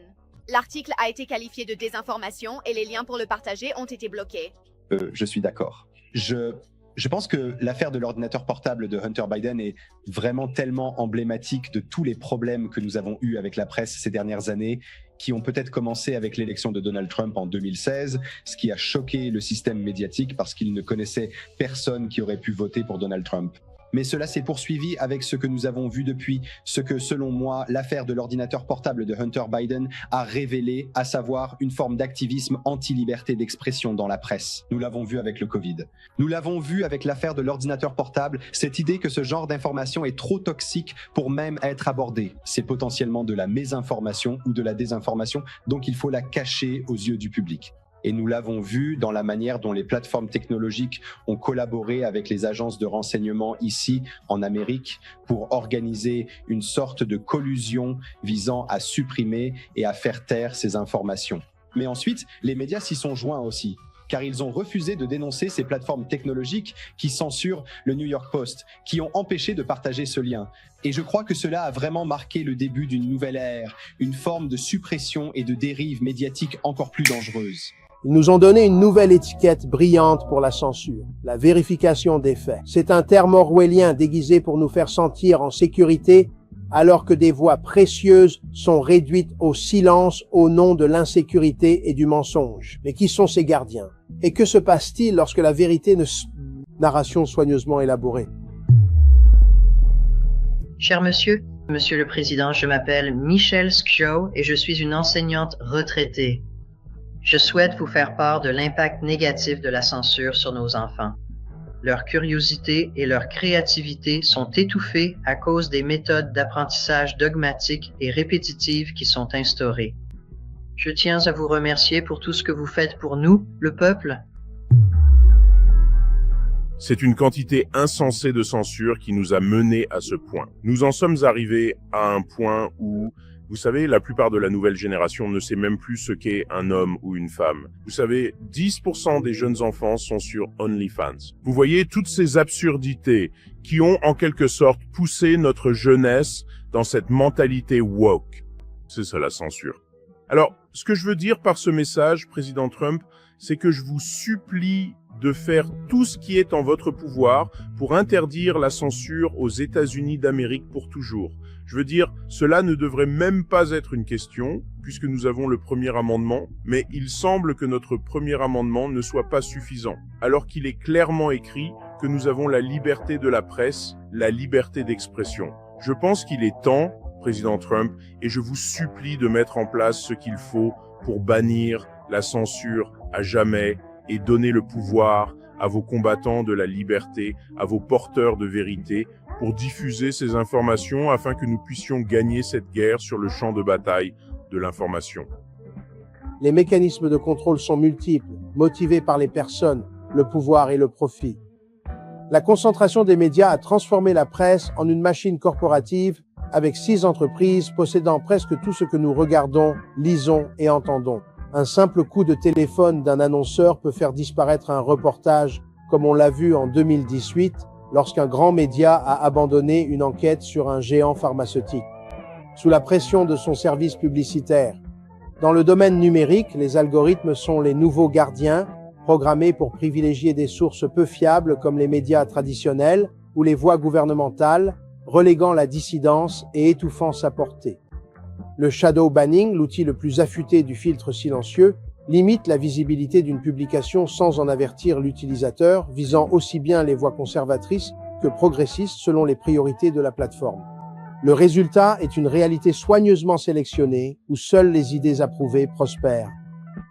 L'article a été qualifié de désinformation et les liens pour le partager ont été bloqués. Je suis d'accord. Je pense que l'affaire de l'ordinateur portable de Hunter Biden est vraiment tellement emblématique de tous les problèmes que nous avons eus avec la presse ces dernières années, qui ont peut-être commencé avec l'élection de Donald Trump en 2016, ce qui a choqué le système médiatique parce qu'il ne connaissait personne qui aurait pu voter pour Donald Trump. Mais cela s'est poursuivi avec ce que nous avons vu depuis, ce que, selon moi, l'affaire de l'ordinateur portable de Hunter Biden a révélé, à savoir une forme d'activisme anti-liberté d'expression dans la presse. Nous l'avons vu avec le Covid. Nous l'avons vu avec l'affaire de l'ordinateur portable, cette idée que ce genre d'information est trop toxique pour même être abordée. C'est potentiellement de la mésinformation ou de la désinformation, donc il faut la cacher aux yeux du public. Et nous l'avons vu dans la manière dont les plateformes technologiques ont collaboré avec les agences de renseignement ici en Amérique pour organiser une sorte de collusion visant à supprimer et à faire taire ces informations. Mais ensuite, les médias s'y sont joints aussi, car ils ont refusé de dénoncer ces plateformes technologiques qui censurent le New York Post, qui ont empêché de partager ce lien. Et je crois que cela a vraiment marqué le début d'une nouvelle ère, une forme de suppression et de dérive médiatique encore plus dangereuse. Ils nous ont donné une nouvelle étiquette brillante pour la censure, la vérification des faits. C'est un terme orwellien déguisé pour nous faire sentir en sécurité, alors que des voix précieuses sont réduites au silence au nom de l'insécurité et du mensonge. Mais qui sont ces gardiens? Et que se passe-t-il lorsque la vérité ne... Narration soigneusement élaborée. Cher monsieur le Président, je m'appelle Michelle Skjo et je suis une enseignante retraitée. Je souhaite vous faire part de l'impact négatif de la censure sur nos enfants. Leur curiosité et leur créativité sont étouffées à cause des méthodes d'apprentissage dogmatiques et répétitives qui sont instaurées. Je tiens à vous remercier pour tout ce que vous faites pour nous, le peuple. C'est une quantité insensée de censure qui nous a menés à ce point. Nous en sommes arrivés à un point où, vous savez, la plupart de la nouvelle génération ne sait même plus ce qu'est un homme ou une femme. Vous savez, 10% des jeunes enfants sont sur OnlyFans. Vous voyez toutes ces absurdités qui ont en quelque sorte poussé notre jeunesse dans cette mentalité woke. C'est ça la censure. Alors, ce que je veux dire par ce message, Président Trump, c'est que je vous supplie de faire tout ce qui est en votre pouvoir pour interdire la censure aux États-Unis d'Amérique pour toujours. Je veux dire, cela ne devrait même pas être une question, puisque nous avons le premier amendement, mais il semble que notre premier amendement ne soit pas suffisant, alors qu'il est clairement écrit que nous avons la liberté de la presse, la liberté d'expression. Je pense qu'il est temps, Président Trump, et je vous supplie de mettre en place ce qu'il faut pour bannir la censure à jamais et donner le pouvoir à vos combattants de la liberté, à vos porteurs de vérité, pour diffuser ces informations afin que nous puissions gagner cette guerre sur le champ de bataille de l'information. Les mécanismes de contrôle sont multiples, motivés par les personnes, le pouvoir et le profit. La concentration des médias a transformé la presse en une machine corporative avec 6 entreprises possédant presque tout ce que nous regardons, lisons et entendons. Un simple coup de téléphone d'un annonceur peut faire disparaître un reportage, comme on l'a vu en 2018, lorsqu'un grand média a abandonné une enquête sur un géant pharmaceutique, sous la pression de son service publicitaire. Dans le domaine numérique, les algorithmes sont les nouveaux gardiens, programmés pour privilégier des sources peu fiables comme les médias traditionnels ou les voix gouvernementales, reléguant la dissidence et étouffant sa portée. Le shadow banning, l'outil le plus affûté du filtre silencieux, limite la visibilité d'une publication sans en avertir l'utilisateur, visant aussi bien les voix conservatrices que progressistes selon les priorités de la plateforme. Le résultat est une réalité soigneusement sélectionnée où seules les idées approuvées prospèrent.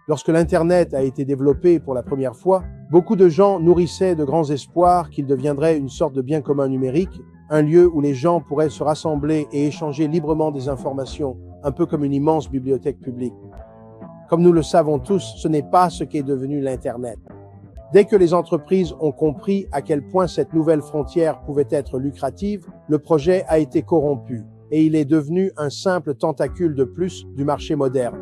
Lorsque l'Internet a été développé pour la première fois, beaucoup de gens nourrissaient de grands espoirs qu'il deviendrait une sorte de bien commun numérique, un lieu où les gens pourraient se rassembler et échanger librement des informations, un peu comme une immense bibliothèque publique. Comme nous le savons tous, ce n'est pas ce qu'est devenu l'Internet. Dès que les entreprises ont compris à quel point cette nouvelle frontière pouvait être lucrative, le projet a été corrompu et il est devenu un simple tentacule de plus du marché moderne.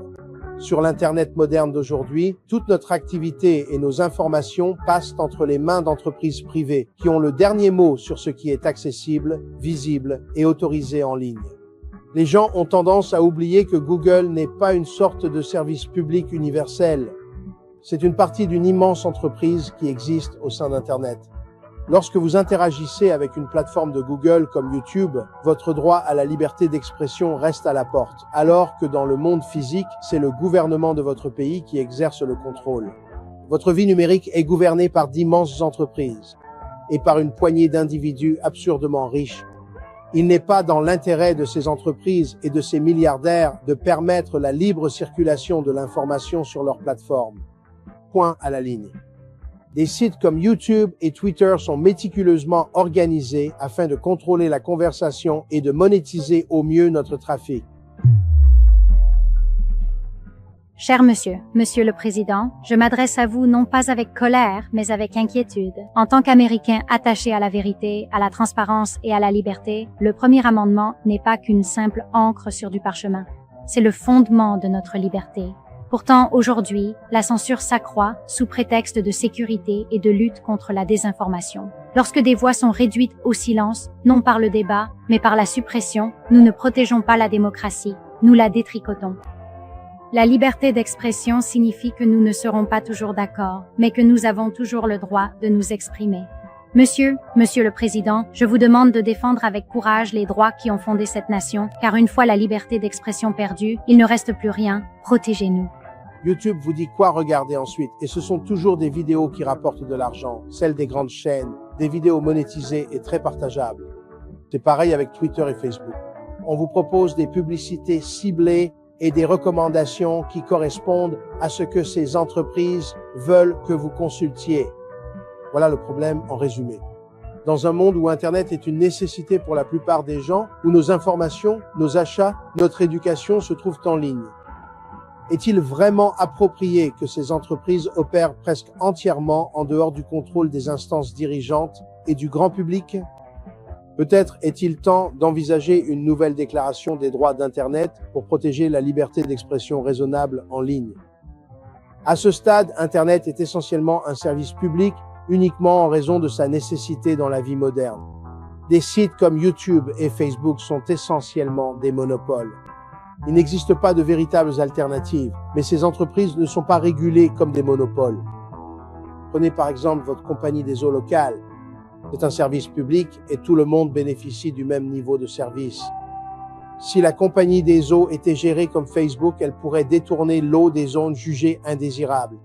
Sur l'Internet moderne d'aujourd'hui, toute notre activité et nos informations passent entre les mains d'entreprises privées qui ont le dernier mot sur ce qui est accessible, visible et autorisé en ligne. Les gens ont tendance à oublier que Google n'est pas une sorte de service public universel. C'est une partie d'une immense entreprise qui existe au sein d'Internet. Lorsque vous interagissez avec une plateforme de Google comme YouTube, votre droit à la liberté d'expression reste à la porte, alors que dans le monde physique, c'est le gouvernement de votre pays qui exerce le contrôle. Votre vie numérique est gouvernée par d'immenses entreprises et par une poignée d'individus absurdement riches. Il n'est pas dans l'intérêt de ces entreprises et de ces milliardaires de permettre la libre circulation de l'information sur leur plateforme. Point à la ligne. Des sites comme YouTube et Twitter sont méticuleusement organisés afin de contrôler la conversation et de monétiser au mieux notre trafic. Cher monsieur le Président, je m'adresse à vous non pas avec colère, mais avec inquiétude. En tant qu'Américain attaché à la vérité, à la transparence et à la liberté, le premier amendement n'est pas qu'une simple encre sur du parchemin. C'est le fondement de notre liberté. Pourtant, aujourd'hui, la censure s'accroît sous prétexte de sécurité et de lutte contre la désinformation. Lorsque des voix sont réduites au silence, non par le débat, mais par la suppression, nous ne protégeons pas la démocratie, nous la détricotons. La liberté d'expression signifie que nous ne serons pas toujours d'accord, mais que nous avons toujours le droit de nous exprimer. Monsieur le Président, je vous demande de défendre avec courage les droits qui ont fondé cette nation, car une fois la liberté d'expression perdue, il ne reste plus rien. Protégez-nous. YouTube vous dit quoi regarder ensuite, et ce sont toujours des vidéos qui rapportent de l'argent, celles des grandes chaînes, des vidéos monétisées et très partageables. C'est pareil avec Twitter et Facebook. On vous propose des publicités ciblées et des recommandations qui correspondent à ce que ces entreprises veulent que vous consultiez. Voilà le problème en résumé. Dans un monde où Internet est une nécessité pour la plupart des gens, où nos informations, nos achats, notre éducation se trouvent en ligne, est-il vraiment approprié que ces entreprises opèrent presque entièrement en dehors du contrôle des instances dirigeantes et du grand public? Peut-être est-il temps d'envisager une nouvelle déclaration des droits d'Internet pour protéger la liberté d'expression raisonnable en ligne. À ce stade, Internet est essentiellement un service public uniquement en raison de sa nécessité dans la vie moderne. Des sites comme YouTube et Facebook sont essentiellement des monopoles. Il n'existe pas de véritables alternatives, mais ces entreprises ne sont pas régulées comme des monopoles. Prenez par exemple votre compagnie des eaux locales. C'est un service public et tout le monde bénéficie du même niveau de service. Si la compagnie des eaux était gérée comme Facebook, elle pourrait détourner l'eau des zones jugées indésirables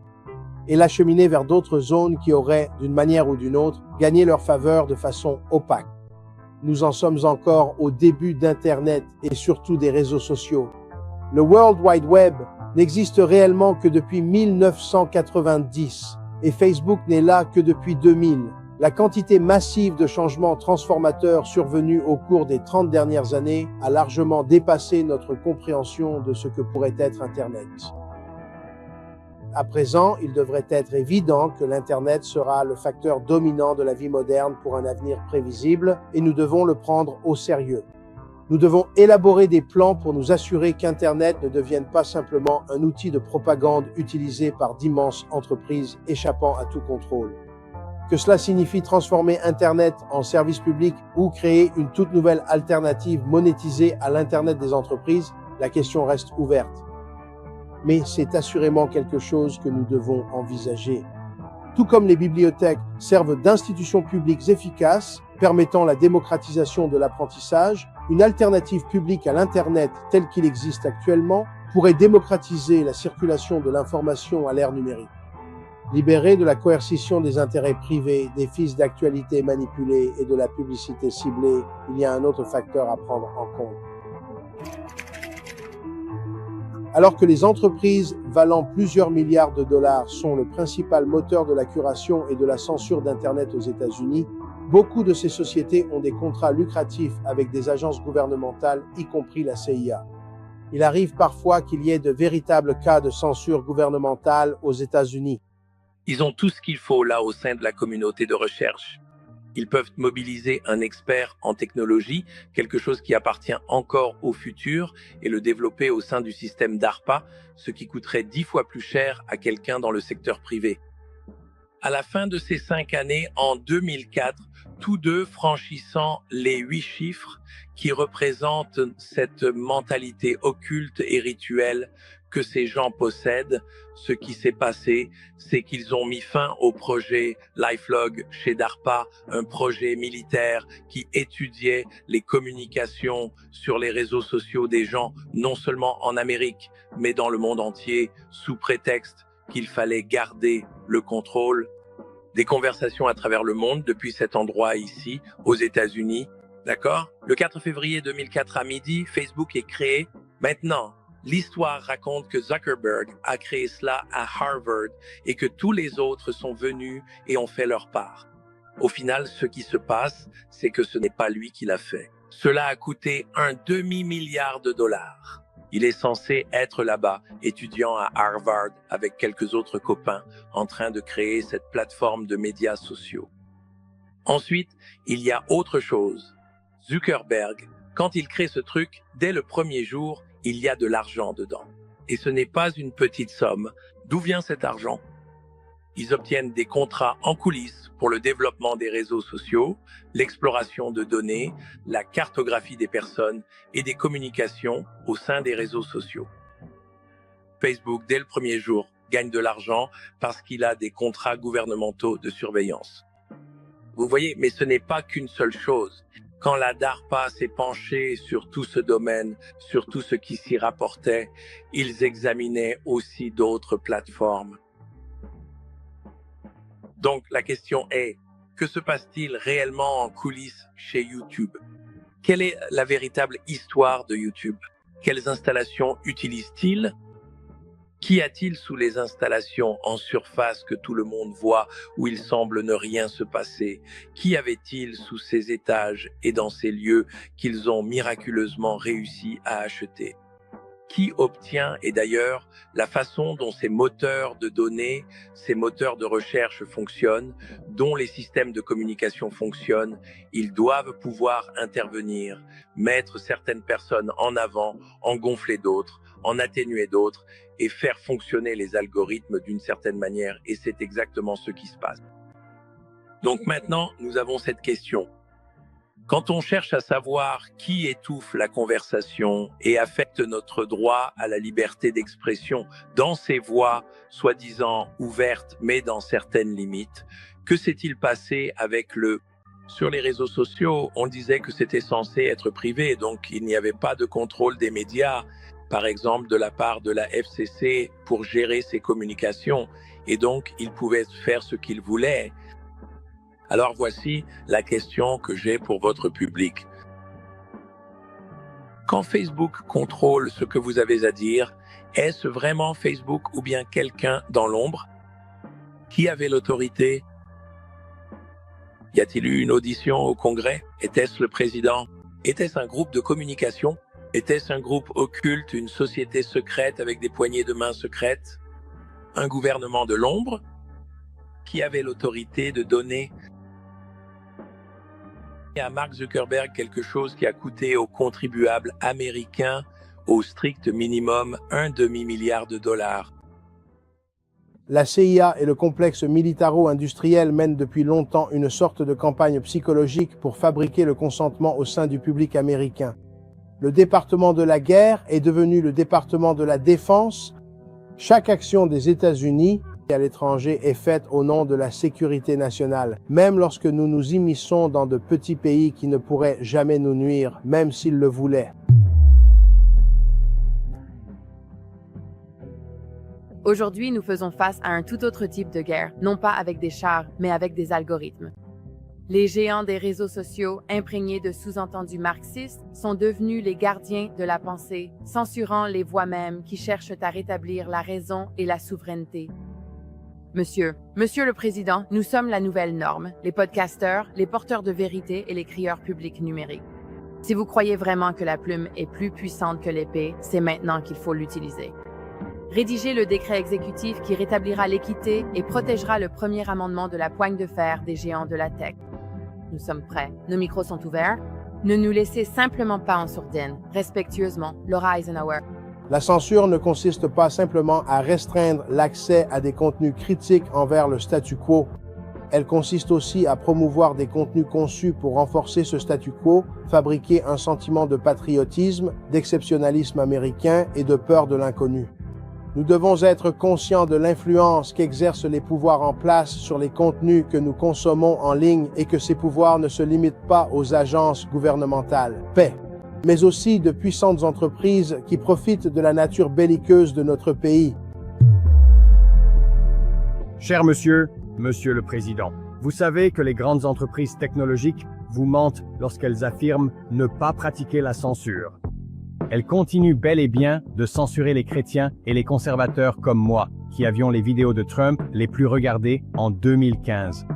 et l'acheminer vers d'autres zones qui auraient, d'une manière ou d'une autre, gagné leur faveur de façon opaque. Nous en sommes encore au début d'Internet et surtout des réseaux sociaux. Le World Wide Web n'existe réellement que depuis 1990 et Facebook n'est là que depuis 2000. La quantité massive de changements transformateurs survenus au cours des 30 dernières années a largement dépassé notre compréhension de ce que pourrait être Internet. À présent, il devrait être évident que l'Internet sera le facteur dominant de la vie moderne pour un avenir prévisible et nous devons le prendre au sérieux. Nous devons élaborer des plans pour nous assurer qu'Internet ne devienne pas simplement un outil de propagande utilisé par d'immenses entreprises échappant à tout contrôle. Que cela signifie transformer Internet en service public ou créer une toute nouvelle alternative monétisée à l'Internet des entreprises, la question reste ouverte. Mais c'est assurément quelque chose que nous devons envisager. Tout comme les bibliothèques servent d'institutions publiques efficaces, permettant la démocratisation de l'apprentissage, une alternative publique à l'Internet tel qu'il existe actuellement pourrait démocratiser la circulation de l'information à l'ère numérique. Libéré de la coercition des intérêts privés, des fils d'actualité manipulés et de la publicité ciblée, il y a un autre facteur à prendre en compte. Alors que les entreprises valant plusieurs milliards de dollars sont le principal moteur de la curation et de la censure d'Internet aux États-Unis, beaucoup de ces sociétés ont des contrats lucratifs avec des agences gouvernementales, y compris la CIA. Il arrive parfois qu'il y ait de véritables cas de censure gouvernementale aux États-Unis. Ils ont tout ce qu'il faut là au sein de la communauté de recherche. Ils peuvent mobiliser un expert en technologie, quelque chose qui appartient encore au futur, et le développer au sein du système DARPA, ce qui coûterait 10 fois plus cher à quelqu'un dans le secteur privé. À la fin de ces 5 années, en 2004, tous deux franchissant les 8 chiffres qui représentent cette mentalité occulte et rituelle que ces gens possèdent, ce qui s'est passé, c'est qu'ils ont mis fin au projet LifeLog chez DARPA, un projet militaire qui étudiait les communications sur les réseaux sociaux des gens, non seulement en Amérique, mais dans le monde entier, sous prétexte qu'il fallait garder le contrôle des conversations à travers le monde depuis cet endroit ici, aux États-Unis. D'accord? Le 4 février 2004 à midi, Facebook est créé. Maintenant, l'histoire raconte que Zuckerberg a créé cela à Harvard et que tous les autres sont venus et ont fait leur part. Au final, ce qui se passe, c'est que ce n'est pas lui qui l'a fait. Cela a coûté un demi-milliard de dollars. Il est censé être là-bas, étudiant à Harvard avec quelques autres copains, en train de créer cette plateforme de médias sociaux. Ensuite, il y a autre chose. Zuckerberg, quand il crée ce truc, dès le premier jour, il y a de l'argent dedans. Et ce n'est pas une petite somme. D'où vient cet argent? Ils obtiennent des contrats en coulisses pour le développement des réseaux sociaux, l'exploration de données, la cartographie des personnes et des communications au sein des réseaux sociaux. Facebook, dès le premier jour, gagne de l'argent parce qu'il a des contrats gouvernementaux de surveillance. Vous voyez, mais ce n'est pas qu'une seule chose. Quand la DARPA s'est penchée sur tout ce domaine, sur tout ce qui s'y rapportait, ils examinaient aussi d'autres plateformes. Donc la question est, que se passe-t-il réellement en coulisses chez YouTube? Quelle est la véritable histoire de YouTube? Quelles installations utilise-t-il? Qu'y a-t-il sous les installations en surface que tout le monde voit où il semble ne rien se passer? Qu'y avait-il sous ces étages et dans ces lieux qu'ils ont miraculeusement réussi à acheter? Qui obtient, et d'ailleurs, la façon dont ces moteurs de données, ces moteurs de recherche fonctionnent, dont les systèmes de communication fonctionnent, ils doivent pouvoir intervenir, mettre certaines personnes en avant, en gonfler d'autres, en atténuer d'autres, et faire fonctionner les algorithmes d'une certaine manière, et c'est exactement ce qui se passe. Donc maintenant, nous avons cette question. Quand on cherche à savoir qui étouffe la conversation et affecte notre droit à la liberté d'expression dans ces voies soi-disant ouvertes mais dans certaines limites, que s'est-il passé avec Sur les réseaux sociaux, on disait que c'était censé être privé, donc il n'y avait pas de contrôle des médias, par exemple de la part de la FCC pour gérer ses communications, et donc ils pouvaient faire ce qu'ils voulaient. Alors voici la question que j'ai pour votre public. Quand Facebook contrôle ce que vous avez à dire, est-ce vraiment Facebook ou bien quelqu'un dans l'ombre? Qui avait l'autorité? Y a-t-il eu une audition au Congrès? Était-ce le président? Était-ce un groupe de communication? Était-ce un groupe occulte, une société secrète avec des poignées de main secrètes? Un gouvernement de l'ombre? Qui avait l'autorité de donner à Mark Zuckerberg quelque chose qui a coûté aux contribuables américains au strict minimum $1,5 milliard? La CIA et le complexe militaro-industriel mènent depuis longtemps une sorte de campagne psychologique pour fabriquer le consentement au sein du public américain. Le département de la guerre est devenu le département de la défense. Chaque action des États-Unis à l'étranger est faite au nom de la sécurité nationale, même lorsque nous nous immisçons dans de petits pays qui ne pourraient jamais nous nuire, même s'ils le voulaient. Aujourd'hui, nous faisons face à un tout autre type de guerre, non pas avec des chars, mais avec des algorithmes. Les géants des réseaux sociaux, imprégnés de sous-entendus marxistes, sont devenus les gardiens de la pensée, censurant les voix mêmes qui cherchent à rétablir la raison et la souveraineté. Monsieur le Président, nous sommes la nouvelle norme, les podcasteurs, les porteurs de vérité et les crieurs publics numériques. Si vous croyez vraiment que la plume est plus puissante que l'épée, c'est maintenant qu'il faut l'utiliser. Rédigez le décret exécutif qui rétablira l'équité et protégera le premier amendement de la poigne de fer des géants de la tech. Nous sommes prêts. Nos micros sont ouverts. Ne nous laissez simplement pas en sourdine. Respectueusement, Laura Eisenhower. La censure ne consiste pas simplement à restreindre l'accès à des contenus critiques envers le statu quo. Elle consiste aussi à promouvoir des contenus conçus pour renforcer ce statu quo, fabriquer un sentiment de patriotisme, d'exceptionnalisme américain et de peur de l'inconnu. Nous devons être conscients de l'influence qu'exercent les pouvoirs en place sur les contenus que nous consommons en ligne et que ces pouvoirs ne se limitent pas aux agences gouvernementales, mais aussi de puissantes entreprises qui profitent de la nature belliqueuse de notre pays. Cher monsieur le Président, vous savez que les grandes entreprises technologiques vous mentent lorsqu'elles affirment ne pas pratiquer la censure. Elles continuent bel et bien de censurer les chrétiens et les conservateurs comme moi, qui avions les vidéos de Trump les plus regardées en 2015.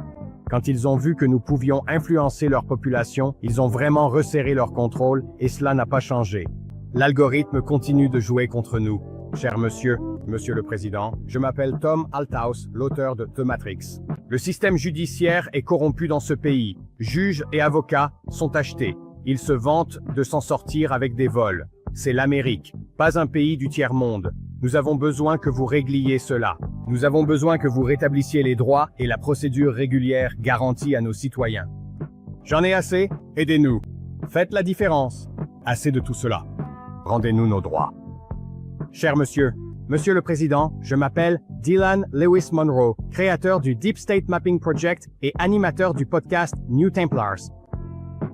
Quand ils ont vu que nous pouvions influencer leur population, ils ont vraiment resserré leur contrôle et cela n'a pas changé. L'algorithme continue de jouer contre nous. Cher monsieur le Président, je m'appelle Tom Althaus, l'auteur de The Matrix. Le système judiciaire est corrompu dans ce pays. Juges et avocats sont achetés. Ils se vantent de s'en sortir avec des vols. C'est l'Amérique, pas un pays du tiers-monde. Nous avons besoin que vous régliez cela. Nous avons besoin que vous rétablissiez les droits et la procédure régulière garantie à nos citoyens. J'en ai assez, aidez-nous. Faites la différence. Assez de tout cela. Rendez-nous nos droits. Cher monsieur le Président, je m'appelle Dylan Lewis Monroe, créateur du Deep State Mapping Project et animateur du podcast New Templars.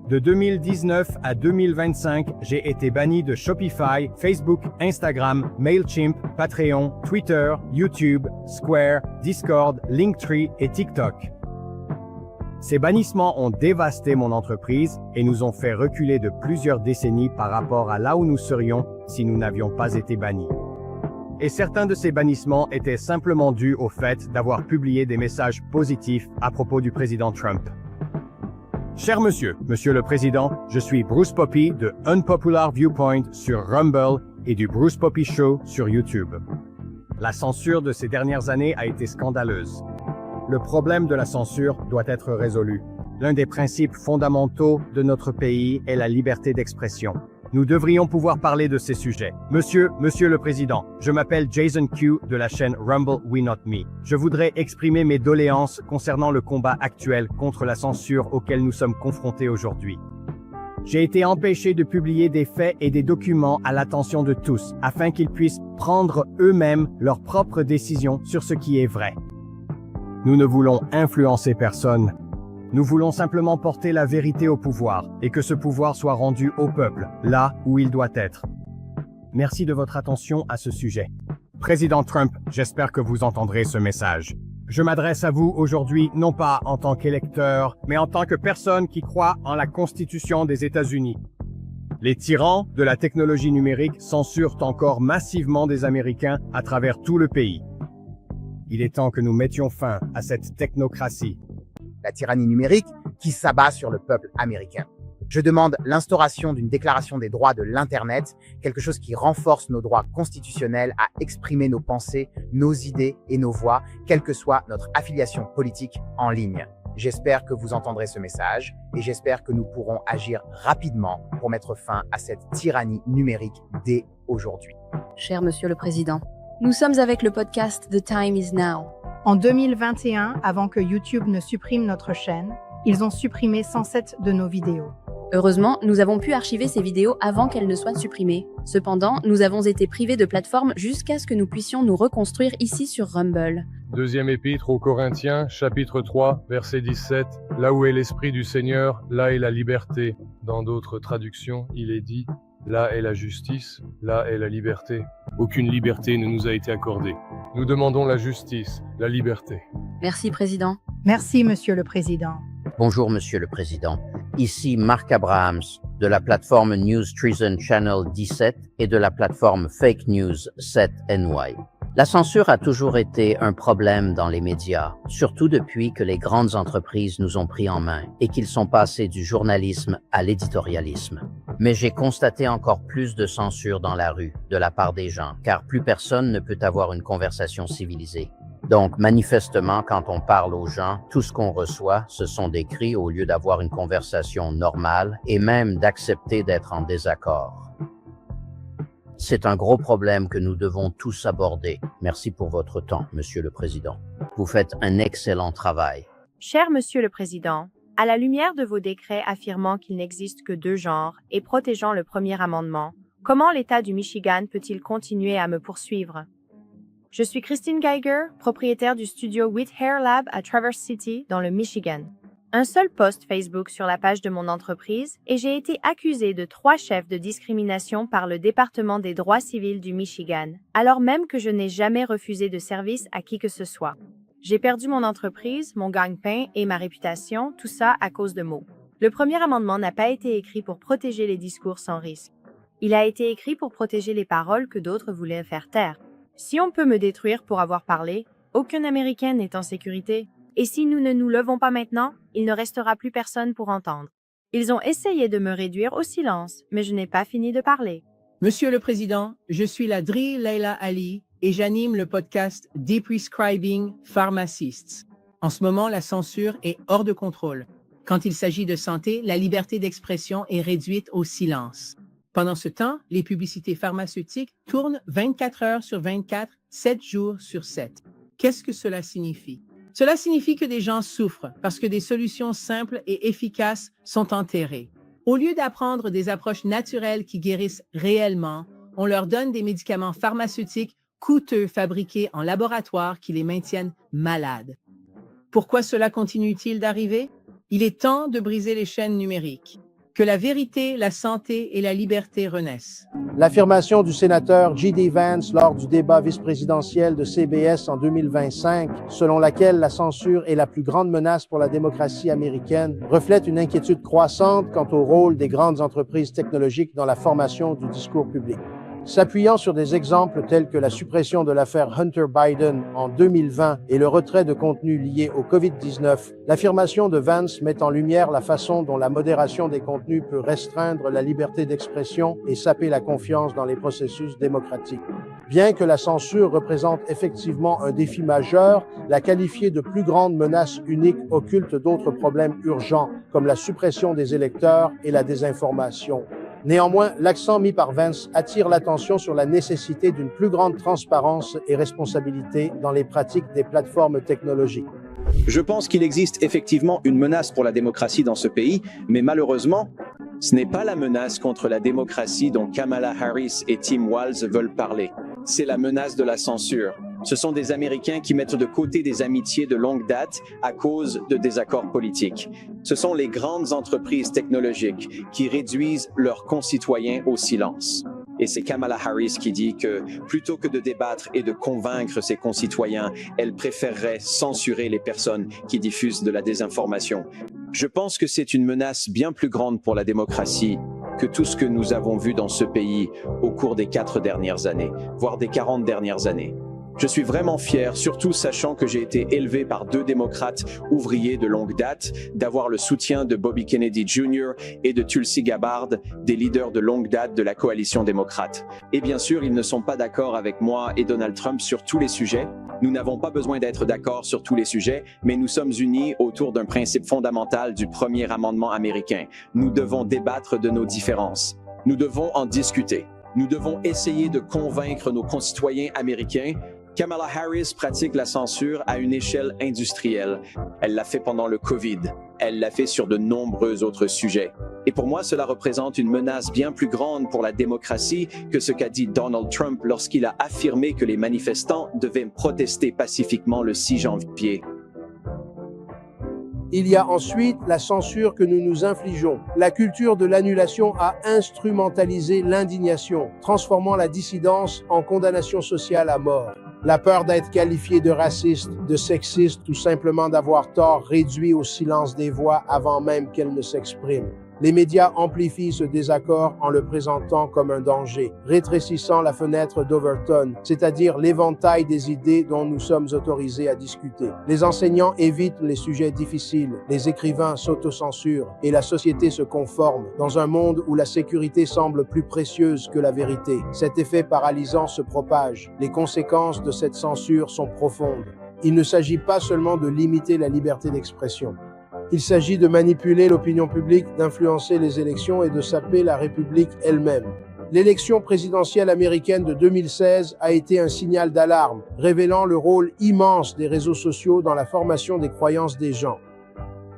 De 2019 à 2025, j'ai été banni de Shopify, Facebook, Instagram, Mailchimp, Patreon, Twitter, YouTube, Square, Discord, Linktree et TikTok. Ces bannissements ont dévasté mon entreprise et nous ont fait reculer de plusieurs décennies par rapport à là où nous serions si nous n'avions pas été bannis. Et certains de ces bannissements étaient simplement dus au fait d'avoir publié des messages positifs à propos du président Trump. Cher monsieur le Président, je suis Bruce Poppy de Unpopular Viewpoint sur Rumble et du Bruce Poppy Show sur YouTube. La censure de ces dernières années a été scandaleuse. Le problème de la censure doit être résolu. L'un des principes fondamentaux de notre pays est la liberté d'expression. Nous devrions pouvoir parler de ces sujets. Monsieur le Président, je m'appelle Jason Q de la chaîne Rumble We Not Me. Je voudrais exprimer mes doléances concernant le combat actuel contre la censure auquel nous sommes confrontés aujourd'hui. J'ai été empêché de publier des faits et des documents à l'attention de tous, afin qu'ils puissent prendre eux-mêmes leurs propres décisions sur ce qui est vrai. Nous ne voulons influencer personne. Nous voulons simplement porter la vérité au pouvoir et que ce pouvoir soit rendu au peuple, là où il doit être. Merci de votre attention à ce sujet. Président Trump, j'espère que vous entendrez ce message. Je m'adresse à vous aujourd'hui non pas en tant qu'électeur, mais en tant que personne qui croit en la Constitution des États-Unis. Les tyrans de la technologie numérique censurent encore massivement des Américains à travers tout le pays. Il est temps que nous mettions fin à cette technocratie. La tyrannie numérique qui s'abat sur le peuple américain. Je demande l'instauration d'une déclaration des droits de l'Internet, quelque chose qui renforce nos droits constitutionnels à exprimer nos pensées, nos idées et nos voix, quelle que soit notre affiliation politique en ligne. J'espère que vous entendrez ce message et j'espère que nous pourrons agir rapidement pour mettre fin à cette tyrannie numérique dès aujourd'hui. Cher Monsieur le Président, nous sommes avec le podcast The Time is Now. En 2021, avant que YouTube ne supprime notre chaîne, ils ont supprimé 107 de nos vidéos. Heureusement, nous avons pu archiver ces vidéos avant qu'elles ne soient supprimées. Cependant, nous avons été privés de plateforme jusqu'à ce que nous puissions nous reconstruire ici sur Rumble. Deuxième épître aux Corinthiens, chapitre 3, verset 17. Là où est l'Esprit du Seigneur, là est la liberté. Dans d'autres traductions, il est dit, là est la justice, là est la liberté. Aucune liberté ne nous a été accordée. Nous demandons la justice, la liberté. Merci, Président. Merci, Monsieur le Président. Bonjour, Monsieur le Président. Ici Mark Abrahams de la plateforme News Treason Channel 17 et de la plateforme Fake News 7NY. La censure a toujours été un problème dans les médias, surtout depuis que les grandes entreprises nous ont pris en main et qu'ils sont passés du journalisme à l'éditorialisme. Mais j'ai constaté encore plus de censure dans la rue de la part des gens, car plus personne ne peut avoir une conversation civilisée. Donc, manifestement, quand on parle aux gens, tout ce qu'on reçoit, ce sont des cris au lieu d'avoir une conversation normale et même d'accepter d'être en désaccord. C'est un gros problème que nous devons tous aborder. Merci pour votre temps, Monsieur le Président. Vous faites un excellent travail. Cher Monsieur le Président, à la lumière de vos décrets affirmant qu'il n'existe que deux genres et protégeant le premier amendement, comment l'État du Michigan peut-il continuer à me poursuivre? Je suis Christine Geiger, propriétaire du studio With Hair Lab à Traverse City, dans le Michigan. Un seul post Facebook sur la page de mon entreprise et j'ai été accusée de 3 chefs de discrimination par le département des droits civils du Michigan, alors même que je n'ai jamais refusé de service à qui que ce soit. J'ai perdu mon entreprise, mon gagne-pain et ma réputation, tout ça à cause de mots. Le premier amendement n'a pas été écrit pour protéger les discours sans risque. Il a été écrit pour protéger les paroles que d'autres voulaient faire taire. Si on peut me détruire pour avoir parlé, aucun Américain n'est en sécurité. Et si nous ne nous levons pas maintenant, il ne restera plus personne pour entendre. Ils ont essayé de me réduire au silence, mais je n'ai pas fini de parler. Monsieur le Président, je suis la Dri Leila Ali et j'anime le podcast Deprescribing Pharmacists. En ce moment, la censure est hors de contrôle. Quand il s'agit de santé, la liberté d'expression est réduite au silence. Pendant ce temps, les publicités pharmaceutiques tournent 24 heures sur 24, 7 jours sur 7. Qu'est-ce que cela signifie? Cela signifie que des gens souffrent parce que des solutions simples et efficaces sont enterrées. Au lieu d'apprendre des approches naturelles qui guérissent réellement, on leur donne des médicaments pharmaceutiques coûteux fabriqués en laboratoire qui les maintiennent malades. Pourquoi cela continue-t-il d'arriver? Il est temps de briser les chaînes numériques. Que la vérité, la santé et la liberté renaissent. L'affirmation du sénateur J.D. Vance lors du débat vice-présidentiel de CBS en 2025, selon laquelle la censure est la plus grande menace pour la démocratie américaine, reflète une inquiétude croissante quant au rôle des grandes entreprises technologiques dans la formation du discours public. S'appuyant sur des exemples tels que la suppression de l'affaire Hunter Biden en 2020 et le retrait de contenus liés au COVID-19, l'affirmation de Vance met en lumière la façon dont la modération des contenus peut restreindre la liberté d'expression et saper la confiance dans les processus démocratiques. Bien que la censure représente effectivement un défi majeur, la qualifier de plus grande menace unique occulte d'autres problèmes urgents, comme la suppression des électeurs et la désinformation. Néanmoins, l'accent mis par Vance attire l'attention sur la nécessité d'une plus grande transparence et responsabilité dans les pratiques des plateformes technologiques. Je pense qu'il existe effectivement une menace pour la démocratie dans ce pays, mais malheureusement, Ce n'est pas la menace contre la démocratie dont Kamala Harris et Tim Walz veulent parler. C'est la menace de la censure. Ce sont des Américains qui mettent de côté des amitiés de longue date à cause de désaccords politiques. Ce sont les grandes entreprises technologiques qui réduisent leurs concitoyens au silence. Et c'est Kamala Harris qui dit que plutôt que de débattre et de convaincre ses concitoyens, elle préférerait censurer les personnes qui diffusent de la désinformation. Je pense que c'est une menace bien plus grande pour la démocratie que tout ce que nous avons vu dans ce pays au cours des 4 dernières années, voire des 40 dernières années. Je suis vraiment fier, surtout sachant que j'ai été élevé par 2 démocrates ouvriers de longue date, d'avoir le soutien de Bobby Kennedy Jr. et de Tulsi Gabbard, des leaders de longue date de la coalition démocrate. Et bien sûr, ils ne sont pas d'accord avec moi et Donald Trump sur tous les sujets. Nous n'avons pas besoin d'être d'accord sur tous les sujets, mais nous sommes unis autour d'un principe fondamental du premier amendement américain. Nous devons débattre de nos différences. Nous devons en discuter. Nous devons essayer de convaincre nos concitoyens américains. Kamala Harris pratique la censure à une échelle industrielle. Elle l'a fait pendant le COVID. Elle l'a fait sur de nombreux autres sujets. Et pour moi, cela représente une menace bien plus grande pour la démocratie que ce qu'a dit Donald Trump lorsqu'il a affirmé que les manifestants devaient protester pacifiquement le 6 janvier. Il y a ensuite la censure que nous nous infligeons. La culture de l'annulation a instrumentalisé l'indignation, transformant la dissidence en condamnation sociale à mort. La peur d'être qualifié de raciste, de sexiste ou simplement d'avoir tort réduit au silence des voix avant même qu'elles ne s'expriment. Les médias amplifient ce désaccord en le présentant comme un danger, rétrécissant la fenêtre d'Overton, c'est-à-dire l'éventail des idées dont nous sommes autorisés à discuter. Les enseignants évitent les sujets difficiles, les écrivains s'autocensurent et la société se conforme dans un monde où la sécurité semble plus précieuse que la vérité. Cet effet paralysant se propage. Les conséquences de cette censure sont profondes. Il ne s'agit pas seulement de limiter la liberté d'expression. Il s'agit de manipuler l'opinion publique, d'influencer les élections et de saper la République elle-même. L'élection présidentielle américaine de 2016 a été un signal d'alarme, révélant le rôle immense des réseaux sociaux dans la formation des croyances des gens.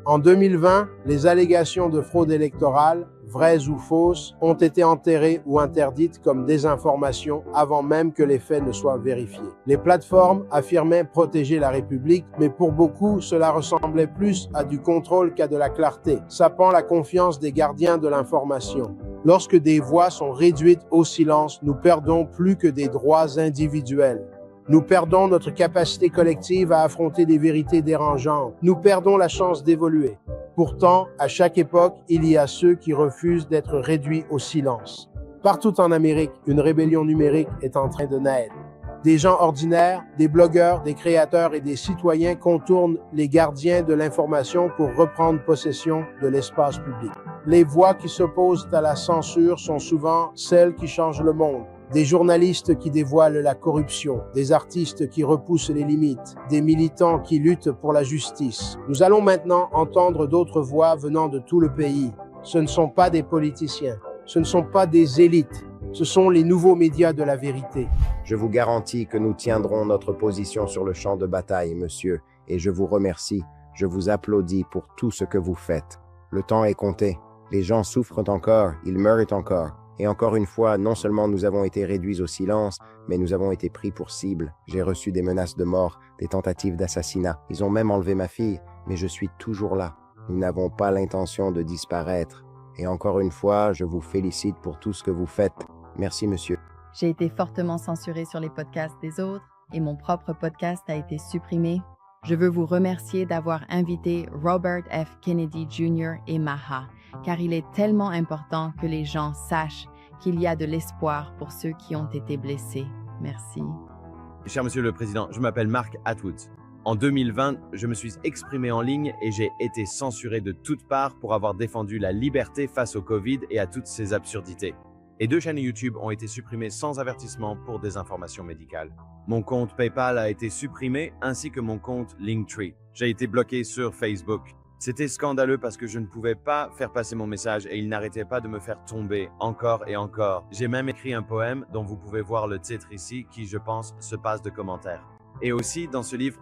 En 2020, les allégations de fraude électorale, vraies ou fausses, ont été enterrées ou interdites comme désinformation avant même que les faits ne soient vérifiés. Les plateformes affirmaient protéger la République, mais pour beaucoup, cela ressemblait plus à du contrôle qu'à de la clarté, sapant la confiance des gardiens de l'information. Lorsque des voix sont réduites au silence, nous perdons plus que des droits individuels. Nous perdons notre capacité collective à affronter des vérités dérangeantes. Nous perdons la chance d'évoluer. Pourtant, à chaque époque, il y a ceux qui refusent d'être réduits au silence. Partout en Amérique, une rébellion numérique est en train de naître. Des gens ordinaires, des blogueurs, des créateurs et des citoyens contournent les gardiens de l'information pour reprendre possession de l'espace public. Les voix qui s'opposent à la censure sont souvent celles qui changent le monde. Des journalistes qui dévoilent la corruption, des artistes qui repoussent les limites, des militants qui luttent pour la justice. Nous allons maintenant entendre d'autres voix venant de tout le pays. Ce ne sont pas des politiciens, ce ne sont pas des élites, ce sont les nouveaux médias de la vérité. Je vous garantis que nous tiendrons notre position sur le champ de bataille, monsieur, et je vous remercie. Je vous applaudis pour tout ce que vous faites. Le temps est compté. Les gens souffrent encore, ils meurent encore. Et encore une fois, non seulement nous avons été réduits au silence, mais nous avons été pris pour cible. J'ai reçu des menaces de mort, des tentatives d'assassinat. Ils ont même enlevé ma fille, mais je suis toujours là. Nous n'avons pas l'intention de disparaître. Et encore une fois, je vous félicite pour tout ce que vous faites. Merci, monsieur. J'ai été fortement censurée sur les podcasts des autres et mon propre podcast a été supprimé. Je veux vous remercier d'avoir invité Robert F. Kennedy Jr. et Maha, car il est tellement important que les gens sachent qu'il y a de l'espoir pour ceux qui ont été blessés. Merci. Cher Monsieur le Président, je m'appelle Mark Atwood. En 2020, je me suis exprimé en ligne et j'ai été censuré de toutes parts pour avoir défendu la liberté face au Covid et à toutes ses absurdités. Et 2 chaînes YouTube ont été supprimées sans avertissement pour désinformation médicale. Mon compte PayPal a été supprimé ainsi que mon compte Linktree. J'ai été bloqué sur Facebook. C'était scandaleux parce que je ne pouvais pas faire passer mon message et il n'arrêtait pas de me faire tomber encore et encore. J'ai même écrit un poème dont vous pouvez voir le titre ici qui, je pense, se passe de commentaires. Et aussi, dans ce livre,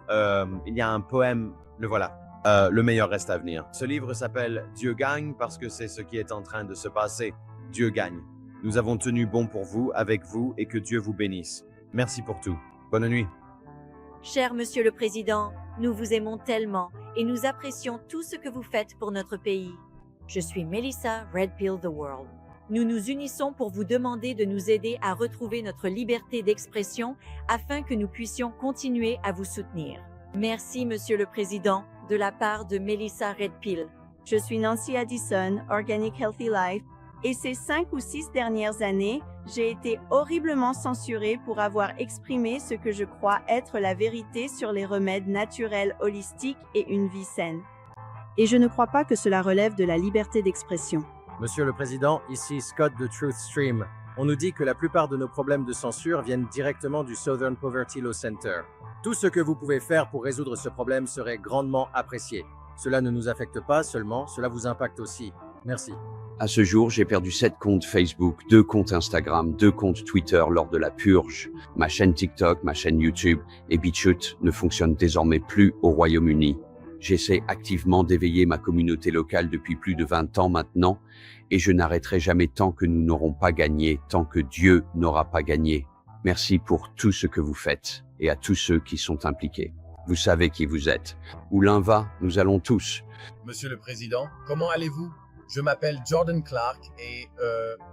il y a un poème, le voilà. Le meilleur reste à venir. Ce livre s'appelle Dieu gagne parce que c'est ce qui est en train de se passer. Dieu gagne. Nous avons tenu bon pour vous, avec vous, et que Dieu vous bénisse. Merci pour tout. Bonne nuit. Cher Monsieur le Président, nous vous aimons tellement et nous apprécions tout ce que vous faites pour notre pays. Je suis Melissa Red Pill The World. Nous nous unissons pour vous demander de nous aider à retrouver notre liberté d'expression afin que nous puissions continuer à vous soutenir. Merci Monsieur le Président, de la part de Melissa Red Pill. Je suis Nancy Addison, Organic Healthy Life, et ces 5 ou 6 dernières années, j'ai été horriblement censurée pour avoir exprimé ce que je crois être la vérité sur les remèdes naturels holistiques et une vie saine. Et je ne crois pas que cela relève de la liberté d'expression. Monsieur le Président, ici Scott de Truth Stream. On nous dit que la plupart de nos problèmes de censure viennent directement du Southern Poverty Law Center. Tout ce que vous pouvez faire pour résoudre ce problème serait grandement apprécié. Cela ne nous affecte pas seulement, cela vous impacte aussi. Merci. À ce jour, j'ai perdu 7 comptes Facebook, 2 comptes Instagram, 2 comptes Twitter lors de la purge. Ma chaîne TikTok, ma chaîne YouTube et BitChute ne fonctionnent désormais plus au Royaume-Uni. J'essaie activement d'éveiller ma communauté locale depuis plus de 20 ans maintenant et je n'arrêterai jamais tant que nous n'aurons pas gagné, tant que Dieu n'aura pas gagné. Merci pour tout ce que vous faites et à tous ceux qui sont impliqués. Vous savez qui vous êtes. Où l'un va, nous allons tous. Monsieur le Président, comment allez-vous? Je m'appelle Jordan Clark et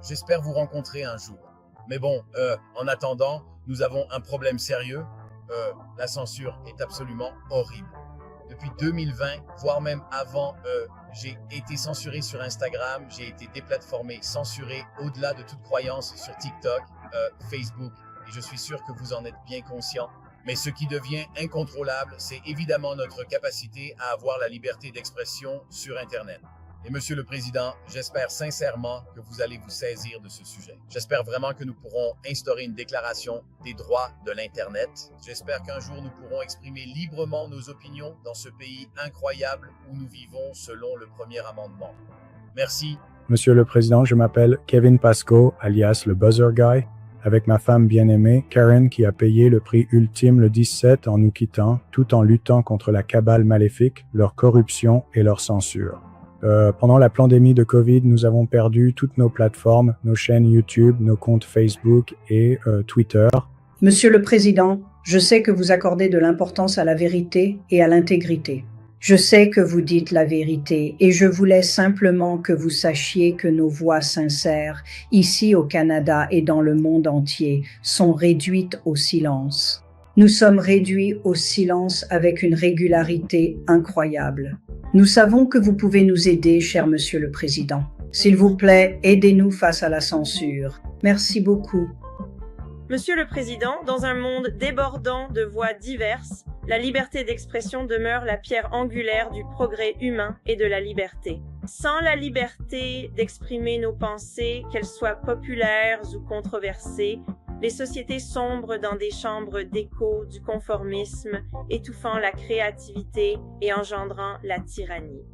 j'espère vous rencontrer un jour. Mais bon, en attendant, nous avons un problème sérieux. La censure est absolument horrible. Depuis 2020, voire même avant, j'ai été censuré sur Instagram, j'ai été déplatformé, censuré au-delà de toute croyance sur TikTok, Facebook, et je suis sûr que vous en êtes bien conscient. Mais ce qui devient incontrôlable, c'est évidemment notre capacité à avoir la liberté d'expression sur Internet. Et Monsieur le Président, j'espère sincèrement que vous allez vous saisir de ce sujet. J'espère vraiment que nous pourrons instaurer une déclaration des droits de l'Internet. J'espère qu'un jour nous pourrons exprimer librement nos opinions dans ce pays incroyable où nous vivons selon le premier amendement. Merci. Monsieur le Président, je m'appelle Kevin Pascoe, alias le Buzzer Guy, avec ma femme bien-aimée, Karen, qui a payé le prix ultime le 17 en nous quittant, tout en luttant contre la cabale maléfique, leur corruption et leur censure. Pendant la pandémie de COVID, nous avons perdu toutes nos plateformes, nos chaînes YouTube, nos comptes Facebook et Twitter. Monsieur le Président, je sais que vous accordez de l'importance à la vérité et à l'intégrité. Je sais que vous dites la vérité et je voulais simplement que vous sachiez que nos voix sincères, ici au Canada et dans le monde entier, sont réduites au silence. Nous sommes réduits au silence avec une régularité incroyable. Nous savons que vous pouvez nous aider, cher Monsieur le Président. S'il vous plaît, aidez-nous face à la censure. Merci beaucoup. Monsieur le Président, dans un monde débordant de voix diverses, la liberté d'expression demeure la pierre angulaire du progrès humain et de la liberté. Sans la liberté d'exprimer nos pensées, qu'elles soient populaires ou controversées, les sociétés sombrent dans des chambres d'écho du conformisme, étouffant la créativité et engendrant la tyrannie.